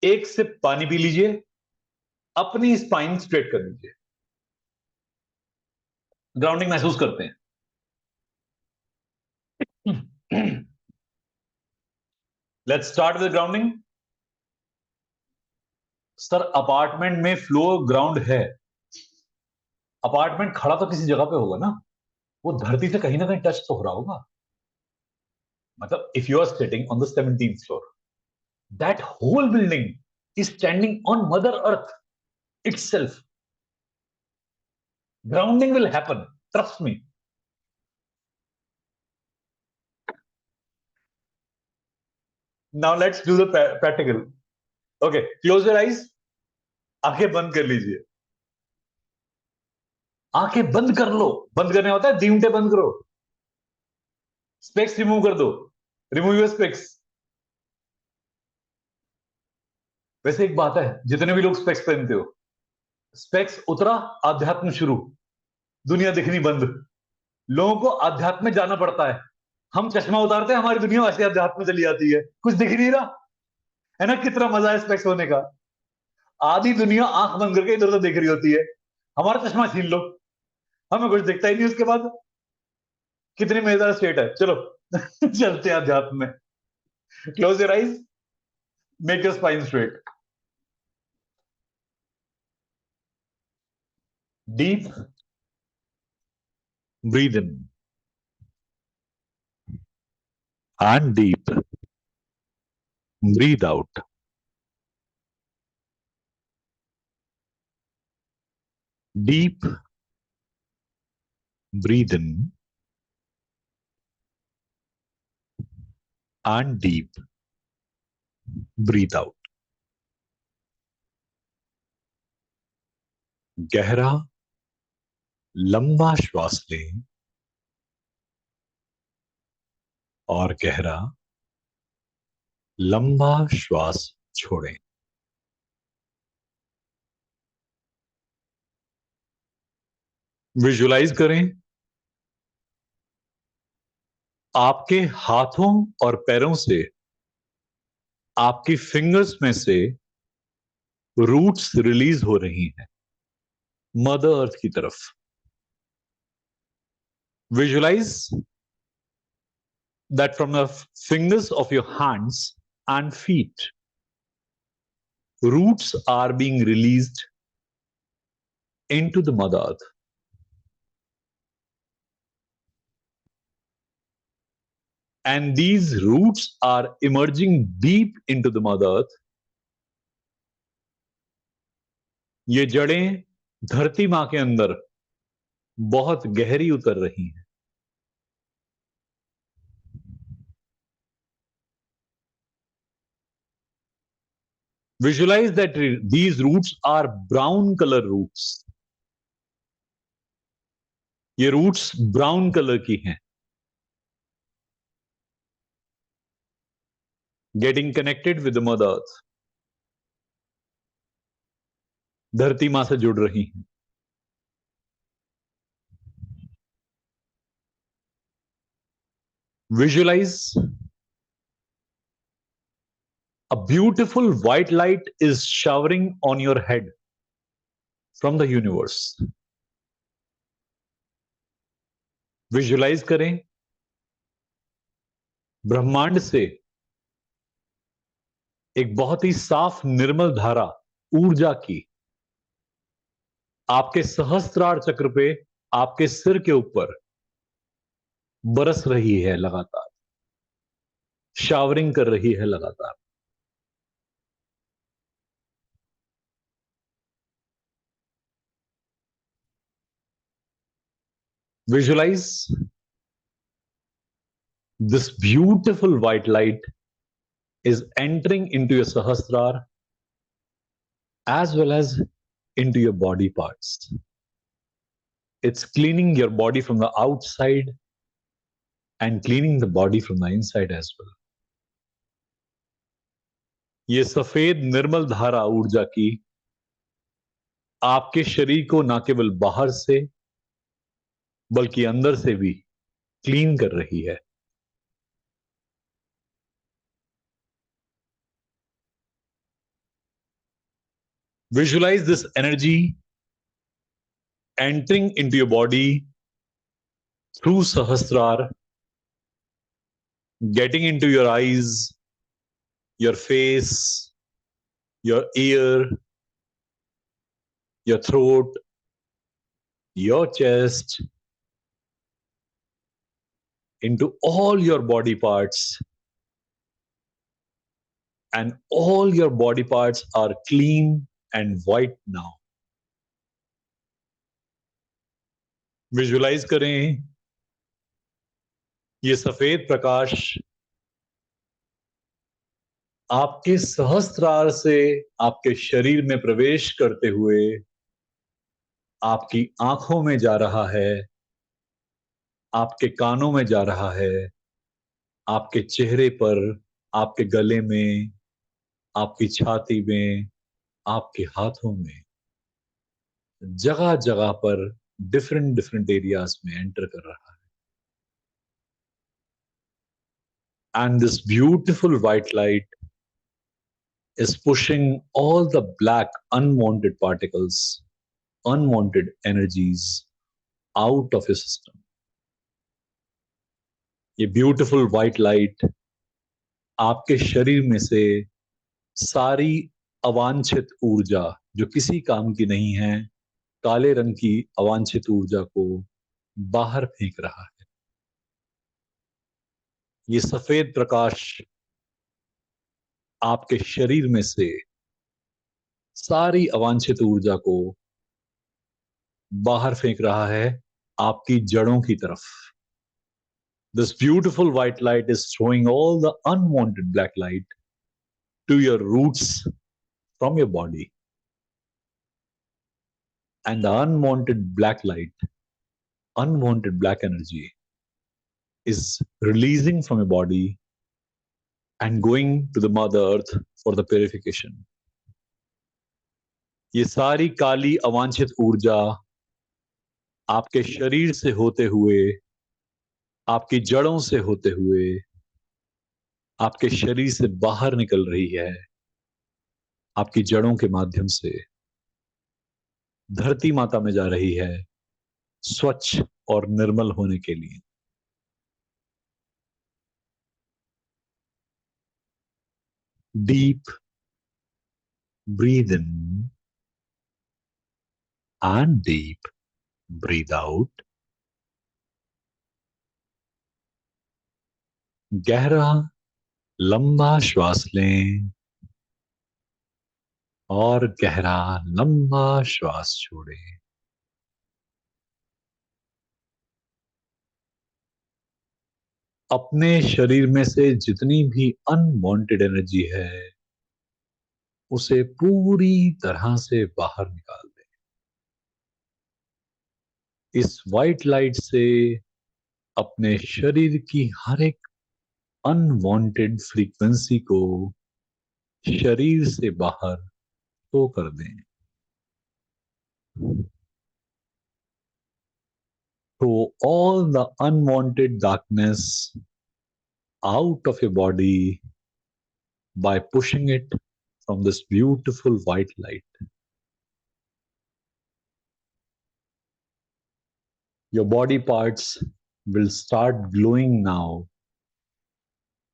एक सिप पानी पी लीजिए, अपनी स्पाइन स्ट्रेट कर लीजिए. ग्राउंडिंग महसूस करते हैं. Let's start with grounding. Sir apartment में फ्लोर ग्राउंड है. अपार्टमेंट खड़ा तो किसी जगह पे होगा ना, वो धरती से कहीं ना कहीं टच तो हो रहा होगा. मतलब if you are sitting on the 17th floor, that whole building is standing on mother earth itself. Grounding will happen, trust me. Now let's do the practical. Okay, close your eyes. आंखें बंद कर लीजिए. आंखें बंद कर लो. बंद करने होता है दीमटे बंद करो. स्पेक्स रिमूव कर दो. Remove your specs. वैसे एक बात है, जितने भी लोग स्पेक्स पहनते हो, स्पेक्स उतरा, आध्यात्म शुरू. दुनिया दिखनी बंद. लोगों को आध्यात्म में जाना पड़ता है. हम चश्मा उतारते हैं, हमारी दुनिया ऐसे आध्यात्म में चली जाती है. कुछ दिख नहीं रहा है ना. कितना मजा है स्पेक्स होने का. आधी दुनिया आंख बंद करके इधर उधर देख रही होती है. हमारा चश्मा छीन लो, हमें कुछ दिखता ही नहीं. उसके बाद कितनी मजेदार स्टेट है. चलो चलते हैं अध्यात्म में. Close your eyes, make your spine straight. Deep breathe in and deep breathe out. Deep breathe in and deep breathe out. गहरा लंबा श्वास लें और गहरा लंबा श्वास छोड़ें. विजुलाइज करें आपके हाथों और पैरों से, आपकी फिंगर्स में से रूट्स रिलीज हो रही हैं मदर अर्थ की तरफ. Visualize that from the fingers of your hands and feet, roots are being released into the mother earth. And these roots are emerging deep into the mother earth. ये जड़ें धरती मां के अंदर बहुत गहरी उतर रही हैं. Visualize that these roots are brown color roots. ये roots brown color की हैं. Getting connected with the mother earth. धरती मां से जुड़ रही हैं. Visualize a beautiful white light is showering on your head from the universe. Visualize करें ब्रह्मांड से एक बहुत ही साफ निर्मल धारा ऊर्जा की आपके सहस्त्रार चक्र पे, आपके सिर के ऊपर बरस रही है लगातार, शावरिंग कर रही है लगातार. Visualize this beautiful white light is entering into your sahasrar as well as into your body parts. It's cleaning your body from the outside and cleaning the body from the inside as well. ये सफेद निर्मल धारा ऊर्जा की आपके शरीर को न केवल बाहर से बल्कि अंदर से भी क्लीन कर रही है. Visualize this energy entering into your body through Sahasrar, getting into your eyes, your face, your ear, your throat, your chest, into all your body parts. And all your body parts are clean and white now. Visualize करें ये सफेद प्रकाश आपके सहस्त्रार से आपके शरीर में प्रवेश करते हुए आपकी आंखों में जा रहा है, आपके कानों में जा रहा है, आपके चेहरे पर, आपके गले में, आपकी छाती में, आपके हाथों में, जगह जगह पर डिफरेंट एरियाज में एंटर कर रहा है. And this beautiful white light is pushing all the black unwanted particles, unwanted energies out of your system. ये beautiful white light आपके शरीर में से सारी अवांछित ऊर्जा जो किसी काम की नहीं है, काले रंग की अवांछित ऊर्जा को बाहर फेंक रहा है. ये सफेद प्रकाश आपके शरीर में से सारी अवांछित ऊर्जा को बाहर फेंक रहा है आपकी जड़ों की तरफ. This beautiful white light is throwing all the unwanted black light to your roots from your body. And the unwanted black light, unwanted black energy is releasing from your body and going to the Mother Earth for the purification. ये सारी काली अवांछित ऊर्जा आपके शरीर से होते हुए आपकी जड़ों से होते हुए आपके शरीर से बाहर निकल रही है, आपकी जड़ों के माध्यम से धरती माता में जा रही है, स्वच्छ और निर्मल होने के लिए। Deep breathe in and deep breathe out. गहरा लंबा श्वास लें और गहरा लंबा श्वास छोड़ें। अपने शरीर में से जितनी भी अनवांटेड एनर्जी है उसे पूरी तरह से बाहर निकाल दें। इस वाइट लाइट से अपने शरीर की हर एक अनवांटेड फ्रीक्वेंसी को शरीर से बाहर तो कर दें। So all the unwanted darkness out of your body by pushing it from this beautiful white light. Your body parts will start glowing now.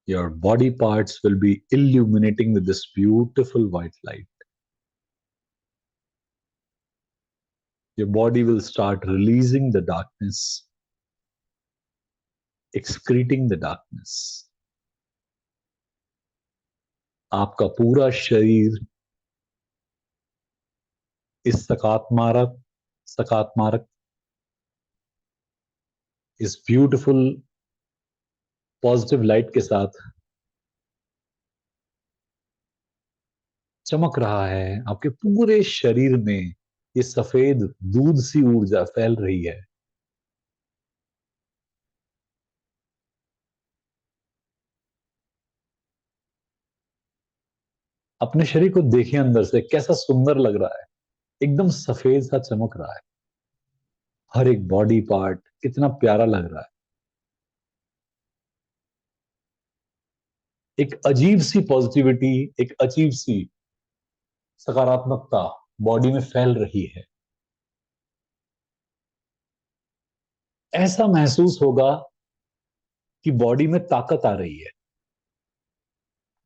Your body parts will be illuminating with this beautiful white light. Your body will start releasing the darkness, excreting the darkness. आपका पूरा शरीर इस सकारात्मक इस beautiful positive light के साथ चमक रहा है। आपके पूरे शरीर में ये सफेद दूध सी ऊर्जा फैल रही है। अपने शरीर को देखिए अंदर से कैसा सुंदर लग रहा है, एकदम सफेद सा चमक रहा है। हर एक बॉडी पार्ट कितना प्यारा लग रहा है। एक अजीब सी पॉजिटिविटी, एक अजीब सी सकारात्मकता बॉडी में फैल रही है। ऐसा महसूस होगा कि बॉडी में ताकत आ रही है।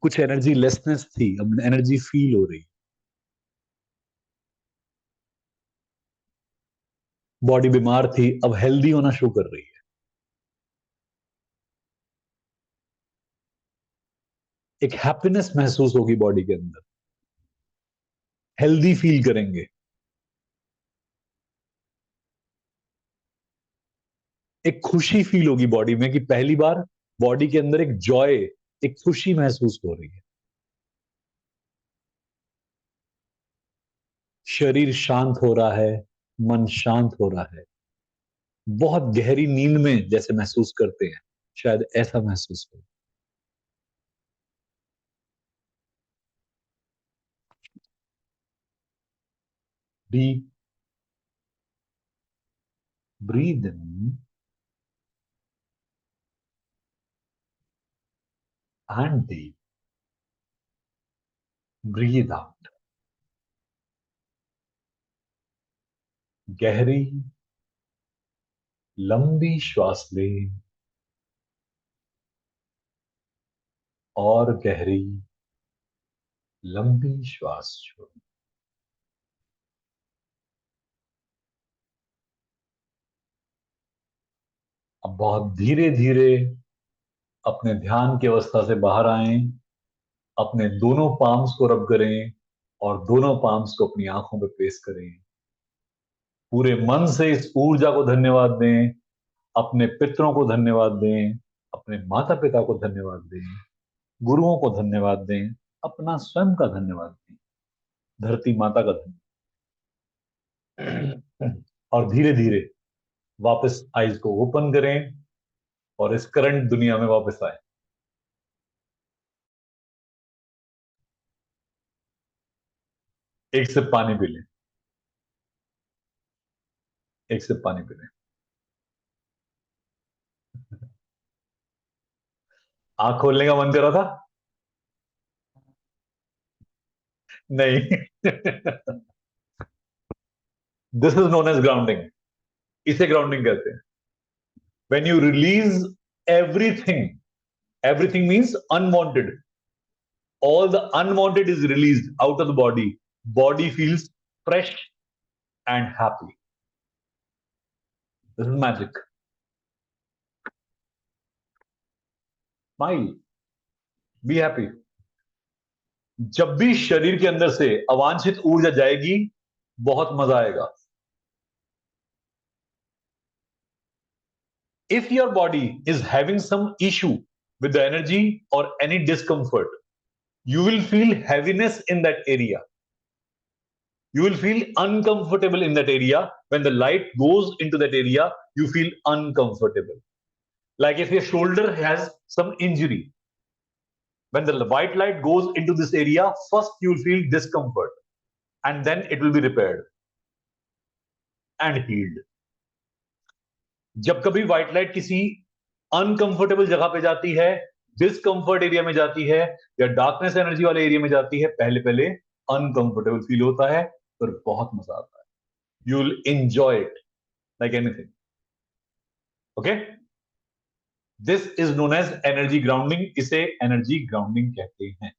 कुछ एनर्जी लेसनेस थी, अब एनर्जी फील हो रही है। बॉडी बीमार थी, अब हेल्दी होना शुरू कर रही है। एक हैप्पीनेस महसूस होगी बॉडी के अंदर, हेल्दी फील करेंगे। एक खुशी फील होगी बॉडी में कि पहली बार बॉडी के अंदर एक जॉय, एक खुशी महसूस हो रही है। शरीर शांत हो रहा है, मन शांत हो रहा है। बहुत गहरी नींद में जैसे महसूस करते हैं, शायद ऐसा महसूस हो। Deep breathe in and deep breathe out. गहरी लंबी श्वास लें और गहरी लंबी श्वास छोड़ें। अब बहुत धीरे धीरे अपने ध्यान की अवस्था से बाहर आएं। अपने दोनों पाम्स को रब करें और दोनों पाम्स को अपनी आंखों पे प्लेस करें। पूरे मन से इस ऊर्जा को धन्यवाद दें। अपने पितरों को धन्यवाद दें, अपने माता पिता को धन्यवाद दें, गुरुओं को धन्यवाद दें, अपना स्वयं का धन्यवाद दें, धरती माता का धन्यवाद। और धीरे धीरे वापस आईज को ओपन करें और इस करंट दुनिया में वापस आए। एक सिप पानी पी लें, एक सिप पानी पी लें। आंख खोलने का मन कर रहा था? नहीं। This is known as grounding. इसे ग्राउंडिंग कहते हैं. When you release everything, everything means unwanted. All the unwanted is released out of the body. Body feels fresh and happy. This is magic. Smile. Be happy. जब भी शरीर के अंदर से अवांछित ऊर्जा जाएगी, बहुत मजा आएगा. If your body is having some issue with the energy or any discomfort, you will feel heaviness in that area. You will feel uncomfortable in that area. When the light goes into that area, you feel uncomfortable. Like if your shoulder has some injury, when the white light goes into this area, first you will feel discomfort and then it will be repaired and healed. जब कभी white light किसी uncomfortable जगह पे जाती है, discomfort area में जाती है या डार्कनेस एनर्जी वाले एरिया में जाती है, पहले पहले अनकंफर्टेबल फील होता है, पर बहुत मजा आता है. You will enjoy it like anything. Okay, this is known as energy grounding. इसे एनर्जी ग्राउंडिंग कहते हैं.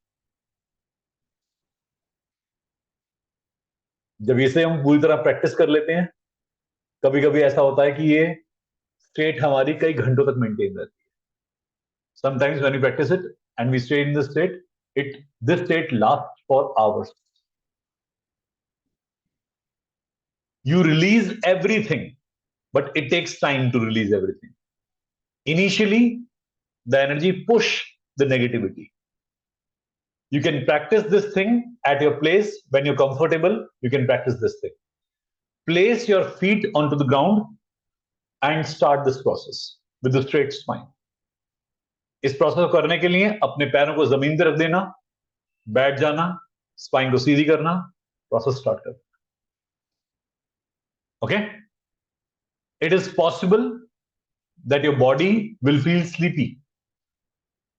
जब इसे हम पूरी तरह प्रैक्टिस कर लेते हैं, कभी कभी ऐसा होता है कि ये स्टेट हमारी कई घंटों तक मेंटेन रहती है. Sometimes when we practice it and we stay in this state, this state lasts for hours. You release everything, but it takes time to release everything. Initially, the energy push the negativity. You can practice this thing at your place when you're comfortable. You can practice this thing. Place your feet onto the ground and start this process with the straight spine. इस process को करने के लिए अपने पैरों को जमीन पर रख देना, बैठ जाना, स्पाइन को सीधी करना, प्रोसेस स्टार्ट करना. Okay, it is possible that your body will feel sleepy.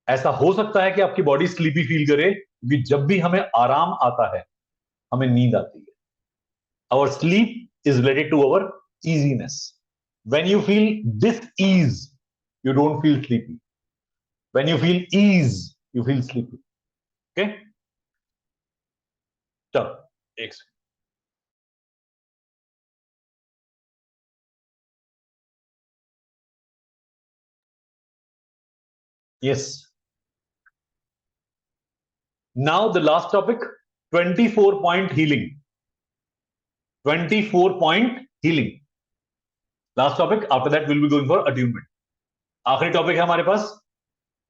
ऐसा हो सकता है कि आपकी बॉडी स्लीपी फील करे, क्योंकि जब भी हमें आराम आता है, हमें नींद आती है. Our sleep is related to our easiness. When you feel this ease, you don't feel sleepy. When you feel ease, you feel sleepy. Okay? चलो एक second. Yes. Now the last topic, 24-point healing. 24-point healing. Last topic. After that, we'll be going for attunement. आखिरी topic है हमारे पास.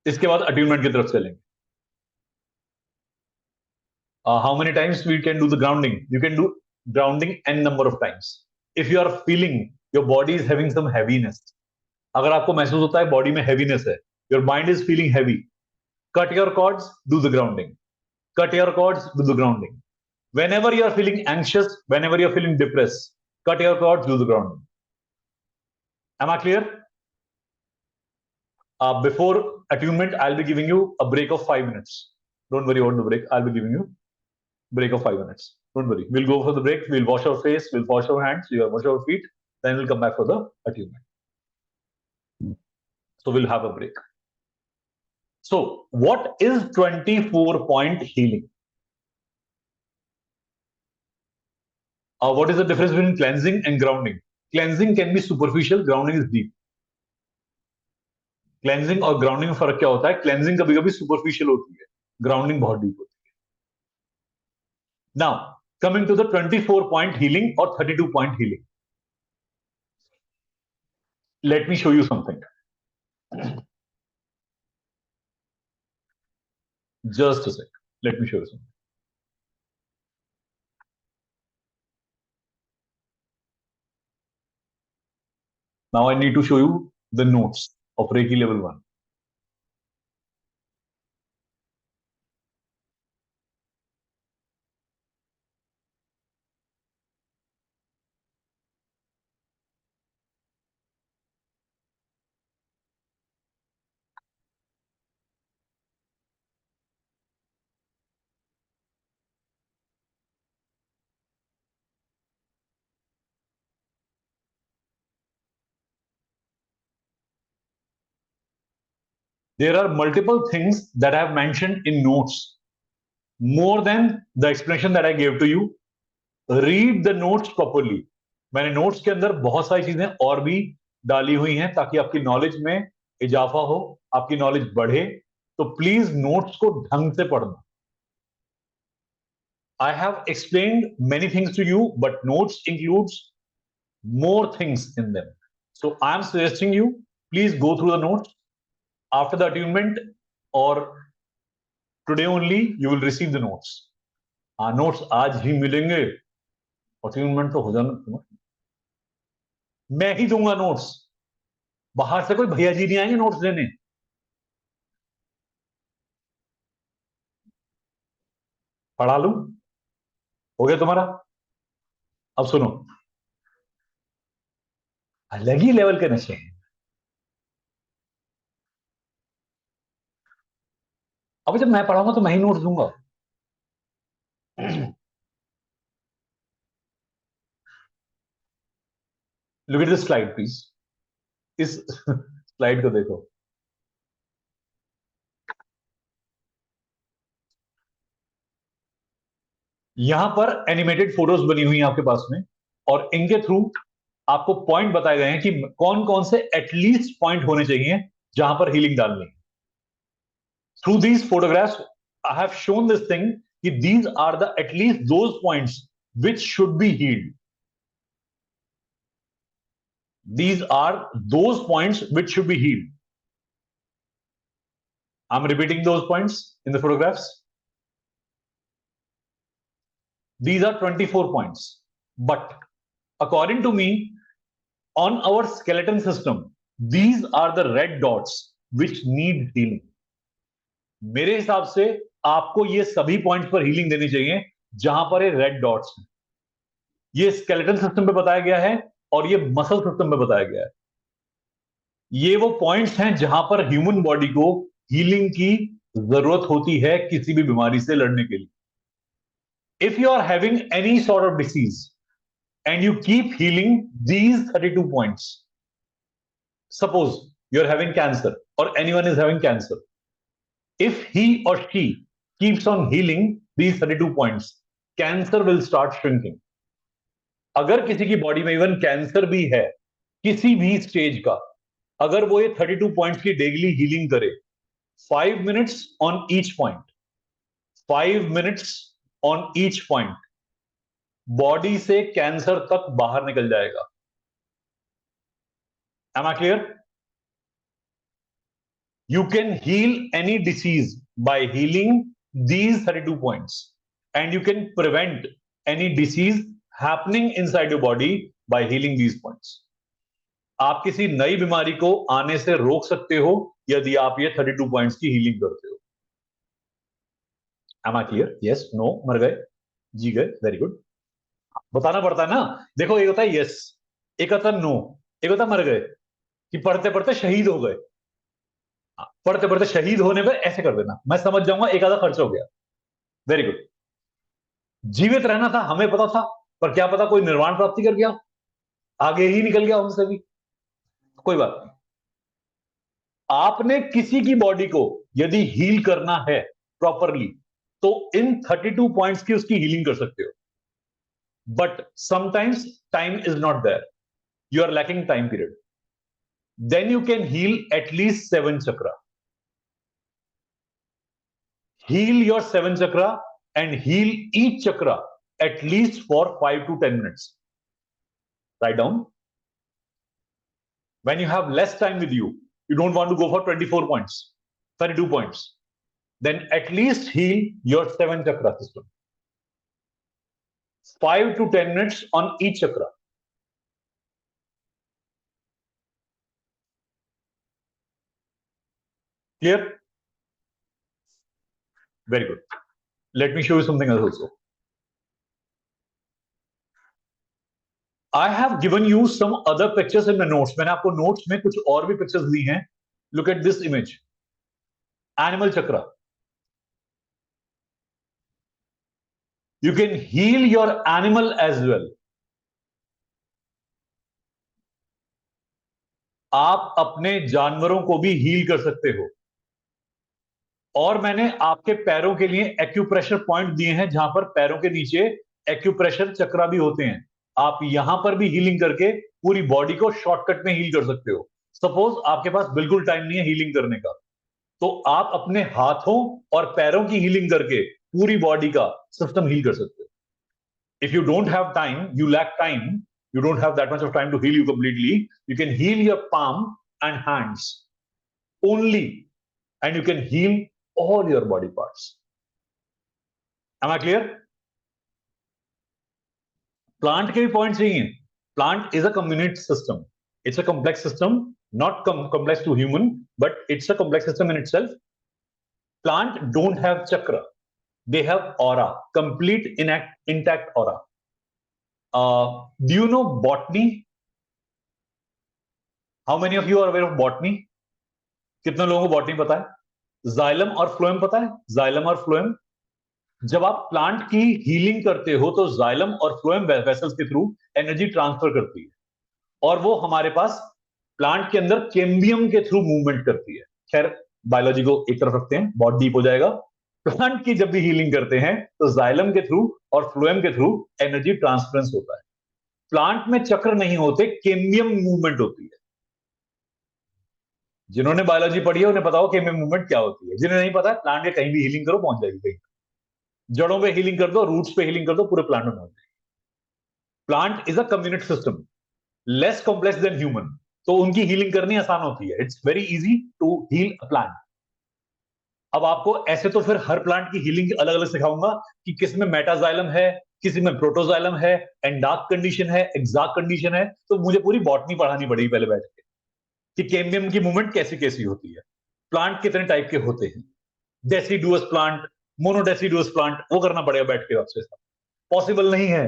इसके बाद attunement की तरफ चलेंगे. How many times we can do the grounding? You can do grounding n number of times. If you are feeling your body is having some heaviness, अगर आपको महसूस होता है बॉडी में heaviness है, your mind is feeling heavy, cut your cords, do the grounding. Cut your cords, do the grounding. Whenever you are feeling anxious, whenever you are feeling depressed, cut your cords, do the grounding. Am I clear? Before attunement, I'll be giving you a break of 5 minutes. Don't worry about the break. I'll be giving you break of 5 minutes. Don't worry. We'll go for the break. We'll wash our face. We'll wash our hands. We'll wash our feet. Then we'll come back for the attunement. So we'll have a break. So what is 24-point healing? What is the difference between cleansing and grounding? Cleansing can be superficial. Grounding is deep. Cleansing और grounding में फर्क क्या होता है? Cleansing कभी कभी superficial होती है, ग्राउंडिंग बहुत डीप होती है. Now coming to the 24-point healing और 32-point healing. Let me show you something. Just a sec. Let me show you something. Now I need to show you the notes of Reiki level 1. There are multiple things that I have mentioned in notes, more than the explanation that I gave to you. Read the notes properly. मैंने notes के अंदर बहुत सारी चीजें और भी डाली हुई हैं ताकि आपकी नॉलेज में इजाफा हो, आपकी नॉलेज बढ़े. तो प्लीज नोट्स को ढंग से पढ़ना. I have explained many things to you, but notes includes more things in them. So I am suggesting you, please go through the notes after the attunement, or today only you will receive the notes. Notes आज ही मिलेंगे, attunement तो हो जाना, मैं ही दूंगा notes, बाहर से कोई भैया जी नहीं आएंगे नोट्स देने. पढ़ा लूं, हो गया तुम्हारा. अब सुनो, अलग ही लेवल के नशे हैं. अब जब मैं पढ़ाऊंगा तो मैं ही नोट्स दूंगा. Look at this slide please. इस स्लाइड को देखो. यहां पर एनिमेटेड फोटोज बनी हुई हैं आपके पास में, और इनके थ्रू आपको पॉइंट बताए गए हैं कि कौन कौन से एटलीस्ट पॉइंट होने चाहिए जहां पर हीलिंग डालनी है. Through these photographs I have shown this thing कि these are the at least those points which should be healed. These are those points which should be healed. I'm repeating those points in the photographs. These are 24 points. But according to me, on our skeleton system, these are the red dots which need healing. मेरे हिसाब से आपको ये सभी points पर healing देनी चाहिए जहां पर ये रेड डॉट्स हैं. ये स्केलेटन सिस्टम पे बताया गया है और ये मसल सिस्टम पे बताया गया है. ये वो पॉइंट्स हैं जहां पर ह्यूमन बॉडी को हीलिंग की जरूरत होती है किसी भी बीमारी से लड़ने के लिए. If you are having any sort of disease and you keep healing these 32 points, suppose you are having cancer और anyone is having cancer, if he or she keeps on healing these 32 points, cancer will start shrinking. अगर किसी की body में even cancer भी है किसी भी stage का, अगर वो ये 32 पॉइंट्स की डेली हीलिंग करे, 5 minutes on each point, 5 minutes on each point, body से कैंसर तक बाहर निकल जाएगा. Am I clear? You can heal any disease by healing these 32 points, and you can prevent any disease happening inside your body by healing these points. आप किसी नई बीमारी को आने से रोक सकते हो यदि आप ये 32 पॉइंट्स की हीलिंग करते हो. Am I clear? Yes, no, मर गए, जी गए, वेरी गुड. बताना पड़ता है ना. देखो, एक होता है यस, एक होता है नो, एक होता है मर गए, कि पढ़ते पढ़ते शहीद हो गए. पढ़ते पढ़ते शहीद होने पर ऐसे कर देना, मैं समझ जाऊंगा एक आधा खर्च हो गया, वेरी गुड. जीवित रहना था, हमें पता था, पर क्या पता कोई निर्वाण प्राप्ति कर गया, आगे ही निकल गया हमसे भी, कोई बात नहीं. आपने किसी की बॉडी को यदि हील करना है प्रॉपरली तो इन 32 पॉइंट्स की उसकी हीलिंग कर सकते हो. But sometimes time is not there, you are lacking time period, then you can heal at least 7 chakra. Heal your 7 chakra and heal each chakra at least for 5 to 10 minutes. Write down. When you have less time with you, you don't want to go for 24 points, 32 points, then at least heal your 7 chakra system. 5 to 10 minutes on each chakra. Clear? Very good. Let me show you something else also. I have given you some other pictures in my notes. मैंने आपको notes में कुछ और भी pictures दी हैं. Look at this image. Animal chakra. You can heal your animal as well. आप अपने जानवरों को भी हील कर सकते हो. और मैंने आपके पैरों के लिए एक्यूप्रेशर पॉइंट दिए हैं, जहां पर पैरों के नीचे एक्यूप्रेशर चक्रा भी होते हैं। आप यहां पर भी हीलिंग करके पूरी बॉडी को शॉर्टकट में हील कर सकते हो। सपोज आपके पास बिल्कुल टाइम नहीं है हीलिंग करने का, तो आप अपने हाथों और पैरों की हीलिंग करके पूरी बॉडी का सिस्टम हील कर सकते हो। If you don't have time, you lack time, you don't have that much of time to heal you completely, you can heal your palm and hands only, and you can heal all your body parts. Am I clear? Plant के भी point चाहिए। Plant is a community system. It's a complex system, not complex to human, but it's a complex system in itself. Plant don't have chakra, they have aura, complete intact aura. Do you know botany? How many of you are aware of botany? कितने लोगों को botany पता है? Xylem और phloem पता है? Xylem और phloem, जब आप प्लांट की हीलिंग करते हो तो जाइलम और फ्लोएम वेसल्स के थ्रू एनर्जी ट्रांसफर करती है, और वो हमारे पास प्लांट के अंदर कैम्बियम के थ्रू मूवमेंट करती है। खैर, बायोलॉजी को एक तरफ रखते हैं, बहुत डीप हो जाएगा। प्लांट की जब भी हीलिंग करते हैं तो जाइलम के थ्रू और फ्लोएम के थ्रू एनर्जी ट्रांसफरेंस होता है। प्लांट में चक्र नहीं होते, कैम्बियम मूवमेंट होती है। जिन्होंने बायोलॉजी पढ़ी है उन्हें पता हो कैम्बियम मूवमेंट क्या होती है। जिन्हें नहीं पता, प्लांट के कहीं भी हीलिंग करो, पहुंच जाएगी कहीं। जड़ों पे हीलिंग कर दो, रूट्स पे हीलिंग कर दो, पूरे प्लांट में पहुंच जाएगी। Plant is a community system, less complex than human, तो उनकी हीलिंग करनी आसान होती है। It's very easy to heal a plant. अब आपको ऐसे तो फिर हर प्लांट की हीलिंग अलग अलग सिखाऊंगा कि किस में मेटाजाइलम है, किसी में प्रोटोजाइलम है, एंडार्क कंडीशन है, एक्सार्क कंडीशन है। तो मुझे पूरी बॉटनी पढ़ानी पड़ेगी पहले बैठ के कि कैम्बियम की मूवमेंट कैसी कैसी होती है, प्लांट कितने टाइप के होते हैं, डेसिडुअस प्लांट, मोनोडेसिडुअस प्लांट, वो करना पड़ेगा बैठ के आपसे। पॉसिबल नहीं है।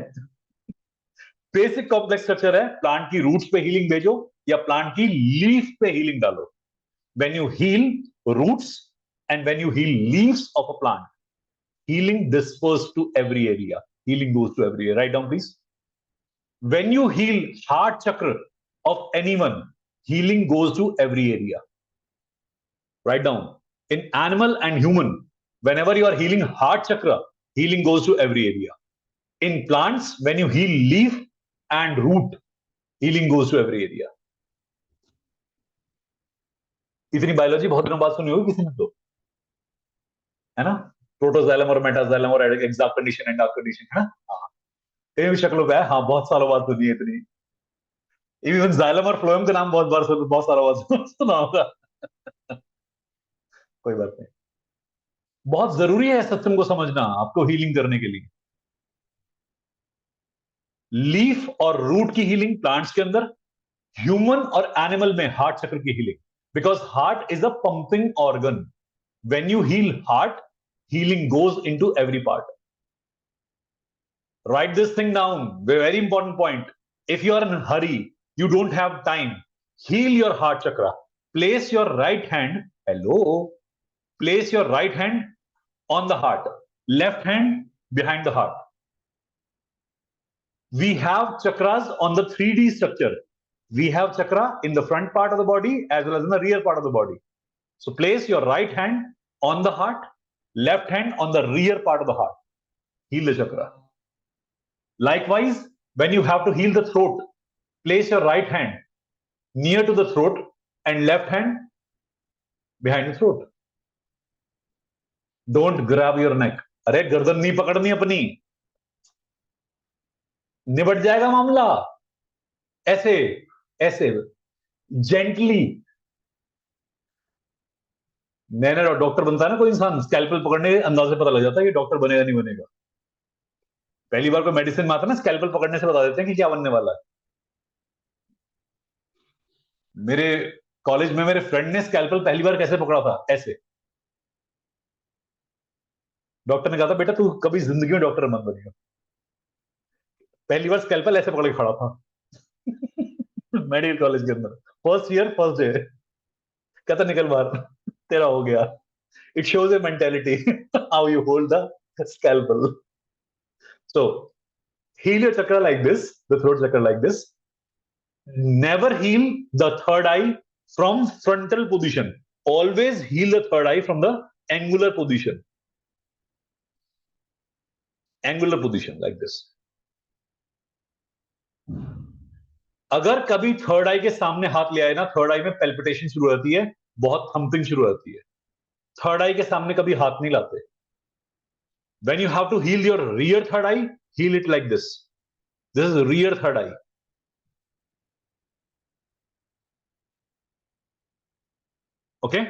बेसिक कॉम्प्लेक्स स्ट्रक्चर है, प्लांट की रूट्स पे हीलिंग भेजो या प्लांट की लीफ पे हीलिंग डालो। When you heal roots and when you heal leaves of a plant, healing dispersed to every area. Healing goes to every area. Write down, please. When you heal heart chakra of anyone, healing goes to every area. Write down. In animal and human, whenever you are healing heart chakra, healing goes to every area. In plants, when you heal leaf and root, healing goes to every area. इतनी biology बहुत दिनों बाद सुनी होगी किसी ने, तो है ना? प्रोटोजाइलम और मेटाजाइलम और एक्सार्क कंडीशन, एंडार्क कंडीशन, है ना? हाँ, भी शक्लों पे है। हाँ, बहुत सालों बाद सुनी है इतनी। इवन जाइलम और फ्लोएम का नाम बहुत बार बहुत सालों बाद सुना होगा। कोई बात नहीं, बहुत जरूरी है सिस्टम को समझना आपको हीलिंग करने के लिए। लीफ और रूट की हीलिंग प्लांट्स के अंदर, ह्यूमन और एनिमल में हार्ट चक्र की healing, because heart is a pumping organ. When you heal heart, healing goes into every part. Write this thing down, very important point. If you are in a hurry, you don't have time, heal your heart chakra. Place your right hand, place your right hand on the heart, left hand behind the heart. We have chakras on the 3D structure. We have chakra in the front part of the body as well as in the rear part of the body. So place your right hand on the heart, left hand on the rear part of the heart. Heal the chakra. Likewise, when you have to heal the throat, place your right hand near to the throat and left hand behind the throat. Don't grab your neck. अरे गर्दन नहीं पकड़नी अपनी, निबट जाएगा मामला। ऐसे ऐसे जेंटली। मैंने डॉक्टर बनता है ना कोई इंसान, स्कैल्पल पकड़ने के अंदाज से पता लग जाता है कि डॉक्टर बनेगा नहीं बनेगा। पहली बार कोई मेडिसिन में आता है ना, स्कैल्पल पकड़ने से बता देते हैं कि क्या बनने वाला है। मेरे कॉलेज में मेरे फ्रेंड ने स्कैल्पल पहली बार कैसे पकड़ा था, ऐसे। डॉक्टर ने कहा था बेटा तू कभी जिंदगी में डॉक्टर मत बनेगा। पहली बार स्कैल्पल ऐसे पकड़ के खड़ा था मेडिकल कॉलेज के अंदर, फर्स्ट ईयर फर्स्ट डे। कहता निकल बाहर, तेरा हो गया। It shows A mentality how you hold the scalpel. So heal your chakra like this, the throat chakra like this. Never heal the third eye from frontal position. Always heal the third eye from the angular position, angular position like this. अगर कभी third आई के सामने हाथ ले आए ना, third आई में palpitation शुरू हो जाती है, बहुत थंपिंग शुरू हो जाती है। थर्ड आई के सामने कभी हाथ नहीं लाते। When you have to heal your rear third eye, heal it like this. This is rear third eye. Okay?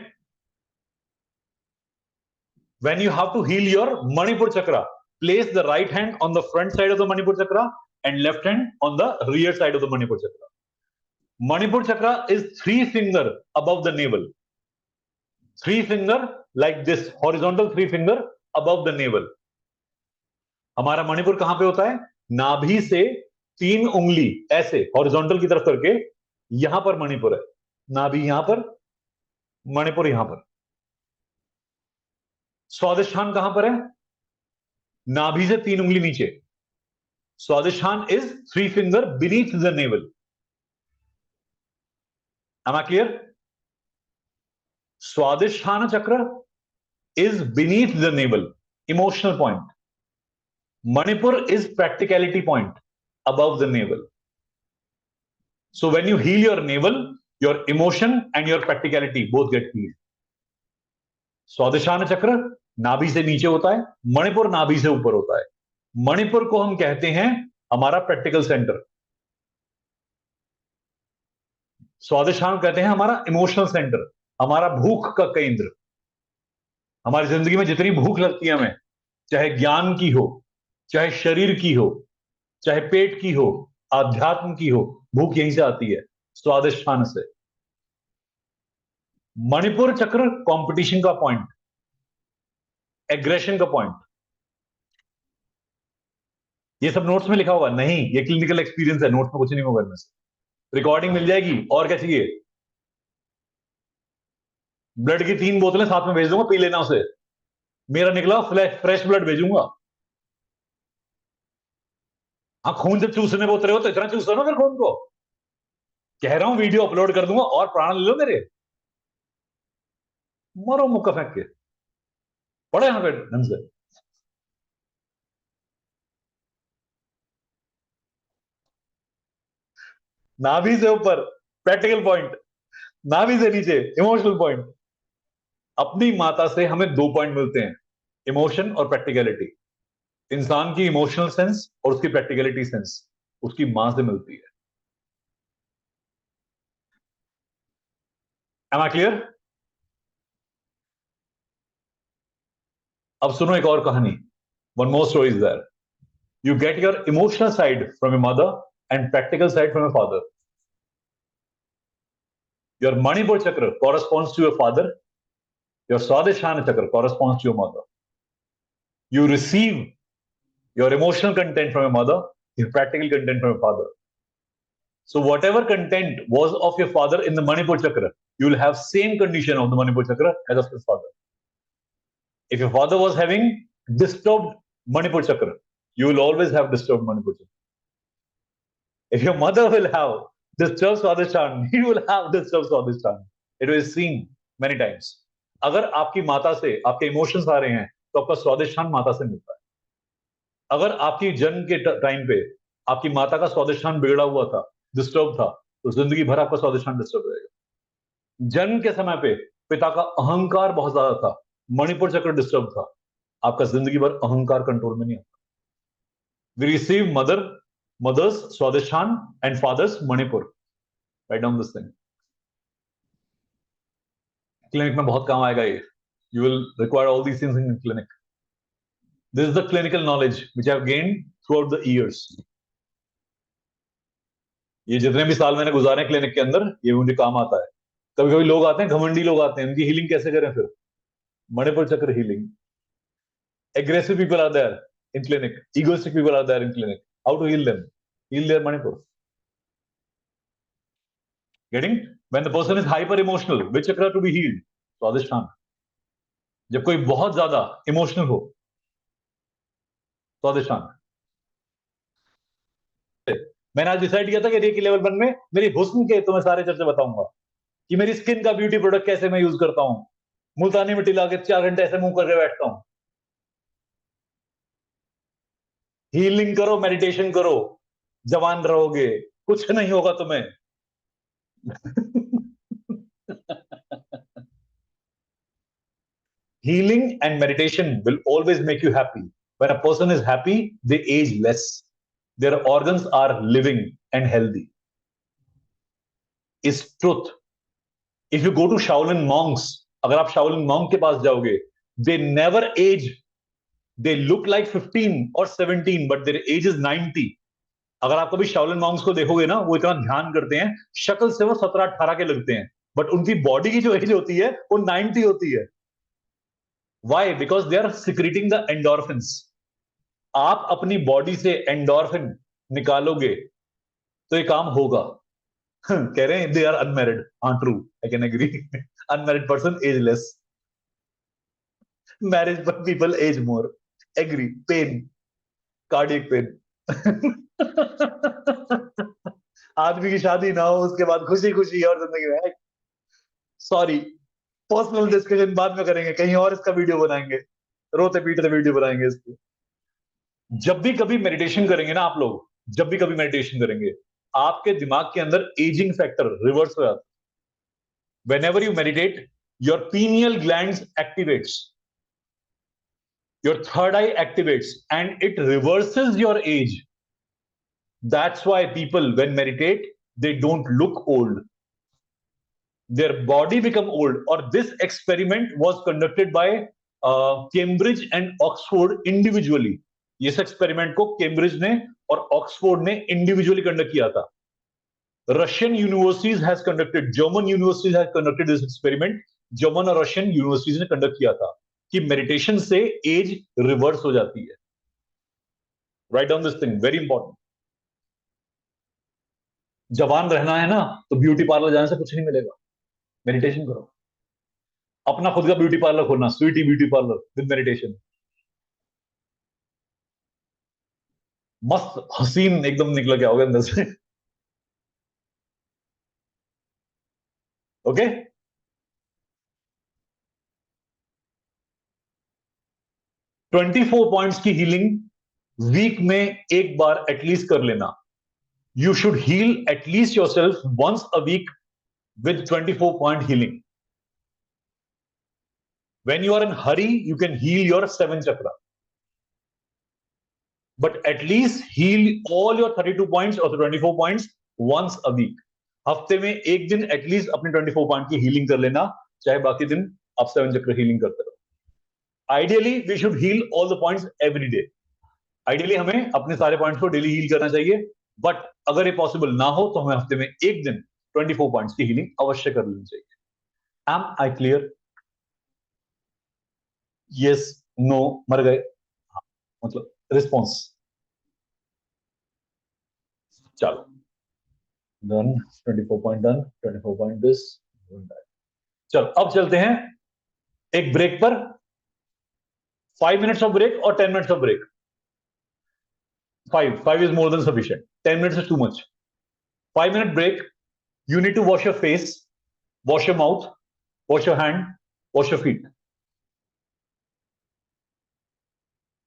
When you have to heal your Manipur chakra, place the right hand on the front side of the Manipur chakra and left hand on the rear side of the Manipur chakra. Manipur chakra is 3 finger above the navel. 3 finger like this, horizontal 3 finger above the navel. हमारा मणिपुर कहां पे होता है? नाभि से 3 उंगली ऐसे horizontal की तरफ करके यहां पर मणिपुर है। नाभि यहां पर, मणिपुर यहां पर। स्वादिष्ठान कहां पर है? नाभि से 3 उंगली नीचे। Swadhisthan is 3 finger beneath the navel. Am I clear? Swadhisthan chakra is beneath the navel, emotional point. Manipur is practicality point, above the navel. So when you heal your navel, your emotion and your practicality both get healed. स्वादिष्ठान चक्र नाभि से नीचे होता है, मणिपुर नाभि से ऊपर होता है। मणिपुर को हम कहते हैं हमारा प्रैक्टिकल सेंटर, स्वादिष्ठान कहते हैं हमारा इमोशनल सेंटर, हमारा भूख का केंद्र। हमारी जिंदगी में जितनी भूख लगती है हमें, चाहे ज्ञान की हो, चाहे शरीर की हो, चाहे पेट की हो, आध्यात्म की हो, भूख यहीं से आती है, स्वादिष्ठान से। मणिपुर चक्र कंपटीशन का पॉइंट, एग्रेशन का पॉइंट। ये सब नोट्स में लिखा होगा नहीं, ये क्लिनिकल एक्सपीरियंस है, नोट्स में कुछ नहीं होगा इनमें से। रिकॉर्डिंग मिल जाएगी, और क्या चाहिए? ब्लड की 3 बोतलें साथ में भेज दूंगा, पी लेना उसे। मेरा निकला फ्रेश ब्लड भेजूंगा। हाँ, खून जब चूसने बोल रहे हो तो इतना चूसो ना फिर खून को। कह रहा हूं वीडियो अपलोड कर दूंगा और प्राण ले लो मेरे। मरो मुक्का फेंक के, पड़े यहां पे ढंग से। नाभि से ऊपर प्रैक्टिकल पॉइंट, नाभि से नीचे इमोशनल पॉइंट। अपनी माता से हमें 2 पॉइंट मिलते हैं, इमोशन और प्रैक्टिकलिटी। इंसान की इमोशनल सेंस और उसकी प्रैक्टिकलिटी सेंस उसकी मां से मिलती है। Am I clear? अब सुनो एक और कहानी। One more story is there. You get your emotional side from your mother and practical side from your father. Your Manipur chakra corresponds to your father. Your Swadhisthana chakra corresponds to your mother. You receive your emotional content from your mother, your practical content from your father. So whatever content was of your father in the Manipur chakra, you will have same condition of the Manipur chakra as of your father. If your father was having disturbed Manipur chakra, you will always have disturbed Manipur chakra. If your mother will have disturbed Swadhisthana, you will have disturbed Swadhisthana. It was seen many times. अगर आपकी माता से आपके emotions आ रहे हैं तो आपका स्वादिष्ठान माता से मिलता है। अगर आपकी जन्म के टाइम पे आपकी माता का स्वादिष्ठान बिगड़ा हुआ था, डिस्टर्ब था, तो जिंदगी भर आपका स्वादिष्ठान डिस्टर्ब रहेगा। जन्म के समय पे पिता का अहंकार बहुत ज्यादा था, मणिपुर चक्र डिस्टर्ब था, आपका जिंदगी भर अहंकार कंट्रोल में नहीं आता। We receive mother's Swadhisthan and father's Manipur. Write down this thing. Clinic में बहुत काम आएगा ये। You will require all these things in clinic. This is the clinical knowledge which I have gained throughout the years. ये जितने भी साल मैंने गुजारे क्लिनिक के अंदर, ये मुझे काम आता है। कभी कभी लोग आते हैं, घमंडी लोग आते हैं, उनकी हीलिंग कैसे करें फिर? मणिपुर चक्र healing. Aggressive people are there in clinic. Egoistic people are there in clinic. How to heal them? Heal their Manipur. Getting? When the person is hyper emotional, which chakra to be healed? स्वादिष्ठान। जब कोई बहुत ज्यादा emotional हो, स्वादिष्ठान। मैंने आज decide किया था कि रेकी लेवल 1 में मेरी हुस्न के तुम्हें सारे चर्चे बताऊंगा कि मेरी स्किन का ब्यूटी प्रोडक्ट कैसे मैं यूज करता हूं, मुल्तानी मिट्टी लाके 4 घंटे ऐसे मुंह करके बैठता हूं। हीलिंग करो, मेडिटेशन करो, जवान रहोगे, कुछ नहीं होगा तुम्हें। Healing and meditation will always make you happy. When a person is happy, they age less. Their organs are living and healthy. Is truth. If you go to Shaolin monks, अगर आप Shaolin monk के पास जाओगे, they never age. They look like 15 or 17, but their age is 90. अगर आप कभी Shaolin Monks को देखोगे ना, वो इतना ध्यान करते हैं, शक्ल से वो 17-18 के लगते हैं, बट उनकी बॉडी की जो एज होती है वो 90 होती है। Why? Because they are secreting the endorphins. आप अपनी बॉडी से एंडोर्फिन निकालोगे तो ये काम होगा। कह रहे हैं दे आर अनमैरिड। हाँ, true, I can agree. Unmarried person ageless, marriage पर people age more. Agree. Pain, cardiac pain. आदमी की शादी ना हो, उसके बाद खुशी खुशी और जिंदगी में। सॉरी, पर्सनल डिस्कशन बाद में करेंगे, कहीं और इसका वीडियो बनाएंगे, रोते पीटते वीडियो बनाएंगे इसको। जब भी कभी मेडिटेशन करेंगे ना आप लोग, जब भी कभी मेडिटेशन करेंगे, आपके दिमाग के अंदर एजिंग फैक्टर रिवर्स हो जाता है। Whenever you meditate, your pineal glands activates, your third eye activates, and it reverses your age. That's why people, when meditate, they don't look old. Their body become old. Or this experiment was conducted by Cambridge and Oxford individually. इस experiment को Cambridge ने और Oxford ने individually conduct किया था। Russian universities has conducted, German universities has conducted this experiment. German और Russian universities ने conduct किया था कि मेडिटेशन से एज रिवर्स हो जाती है। Right down this thing, very important. जवान रहना है ना, तो ब्यूटी पार्लर जाने से कुछ नहीं मिलेगा, मेडिटेशन करो। अपना खुद का ब्यूटी पार्लर खोलना, sweety beauty parlour with meditation. मस्त हसीन एकदम निकल के आओगे अंदर से। ओके, 24 पॉइंट्स की हीलिंग वीक में एक बार एटलीस्ट कर लेना। You should heal at least yourself once a week with 24 point healing. When you are in hurry, you can heal your 7th chakra, but at least heal all your 32 points or 24 points once a week. हफ्ते में एक दिन at least अपने 24 point की healing कर लेना, चाहे बाकी दिन आप 7 चक्र हीलिंग करते रहो। Ideally we should heal all the points every day. Ideally हमें अपने सारे पॉइंट्स को डेली हील करना चाहिए, बट अगर ये पॉसिबल ना हो तो हमें हफ्ते में एक दिन 24 पॉइंट्स की हीलिंग अवश्य कर लेनी चाहिए। Am I clear? Yes, no, मर गए, मतलब रिस्पॉन्स। चलो, done, 24 point done, 24 point this. चलो अब चलते हैं एक ब्रेक पर। 5 मिनट्स ऑफ ब्रेक और 10 minutes of break. 5 is more than sufficient. 10 minutes is too much. 5-minute break. You need to wash your face, wash your mouth, wash your hand, wash your feet.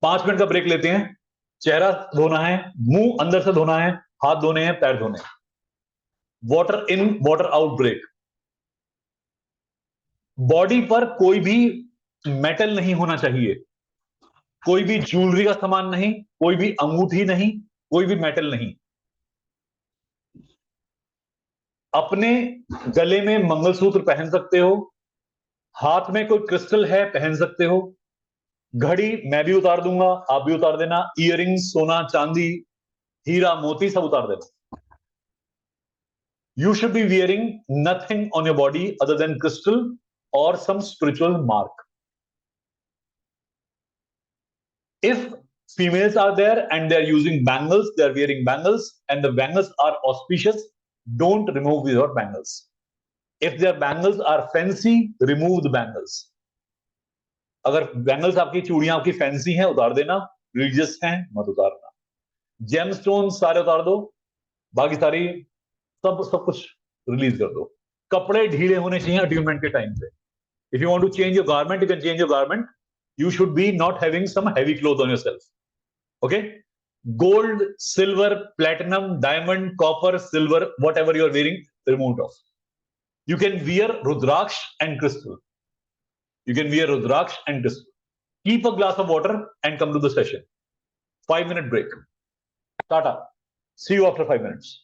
5 minute का break लेते हैं। चेहरा धोना है, मुंह अंदर से धोना है, हाथ धोने हैं, पैर धोने हैं। Water in, water out break. Body पर कोई भी मेटल नहीं होना चाहिए, कोई भी ज्वेलरी का सामान नहीं, कोई भी अंगूठी नहीं, कोई भी मेटल नहीं। अपने गले में मंगलसूत्र पहन सकते हो, हाथ में कोई क्रिस्टल है पहन सकते हो, घड़ी मैं भी उतार दूंगा, आप भी उतार देना, इयररिंग्स, सोना चांदी, हीरा मोती सब उतार देना। You should be wearing nothing on your body other than crystal और some spiritual mark. If females are there and they are using bangles, they are wearing bangles, and the bangles are auspicious, don't remove your bangles. If their bangles are fancy, remove the bangles. अगर bangles आपकी, चूड़ियां आपकी fancy हैं, उतार देना, religious हैं मत उतारना। जेमस्टोन सारे उतार दो, बाकी सारी सब कुछ रिलीज कर दो। कपड़े ढीले होने चाहिए अट्यूनमेंट के टाइम पे, If you want to change your garment, you can change your garment. You should be not having some heavy clothes on yourself. Okay? Gold, silver, platinum, diamond, copper, silver, whatever you are wearing, remove it off. You can wear Rudraksh and crystal. You can wear Rudraksh and crystal. Keep a glass of water and come to the session. 5-minute break. Tata. See you after 5 minutes.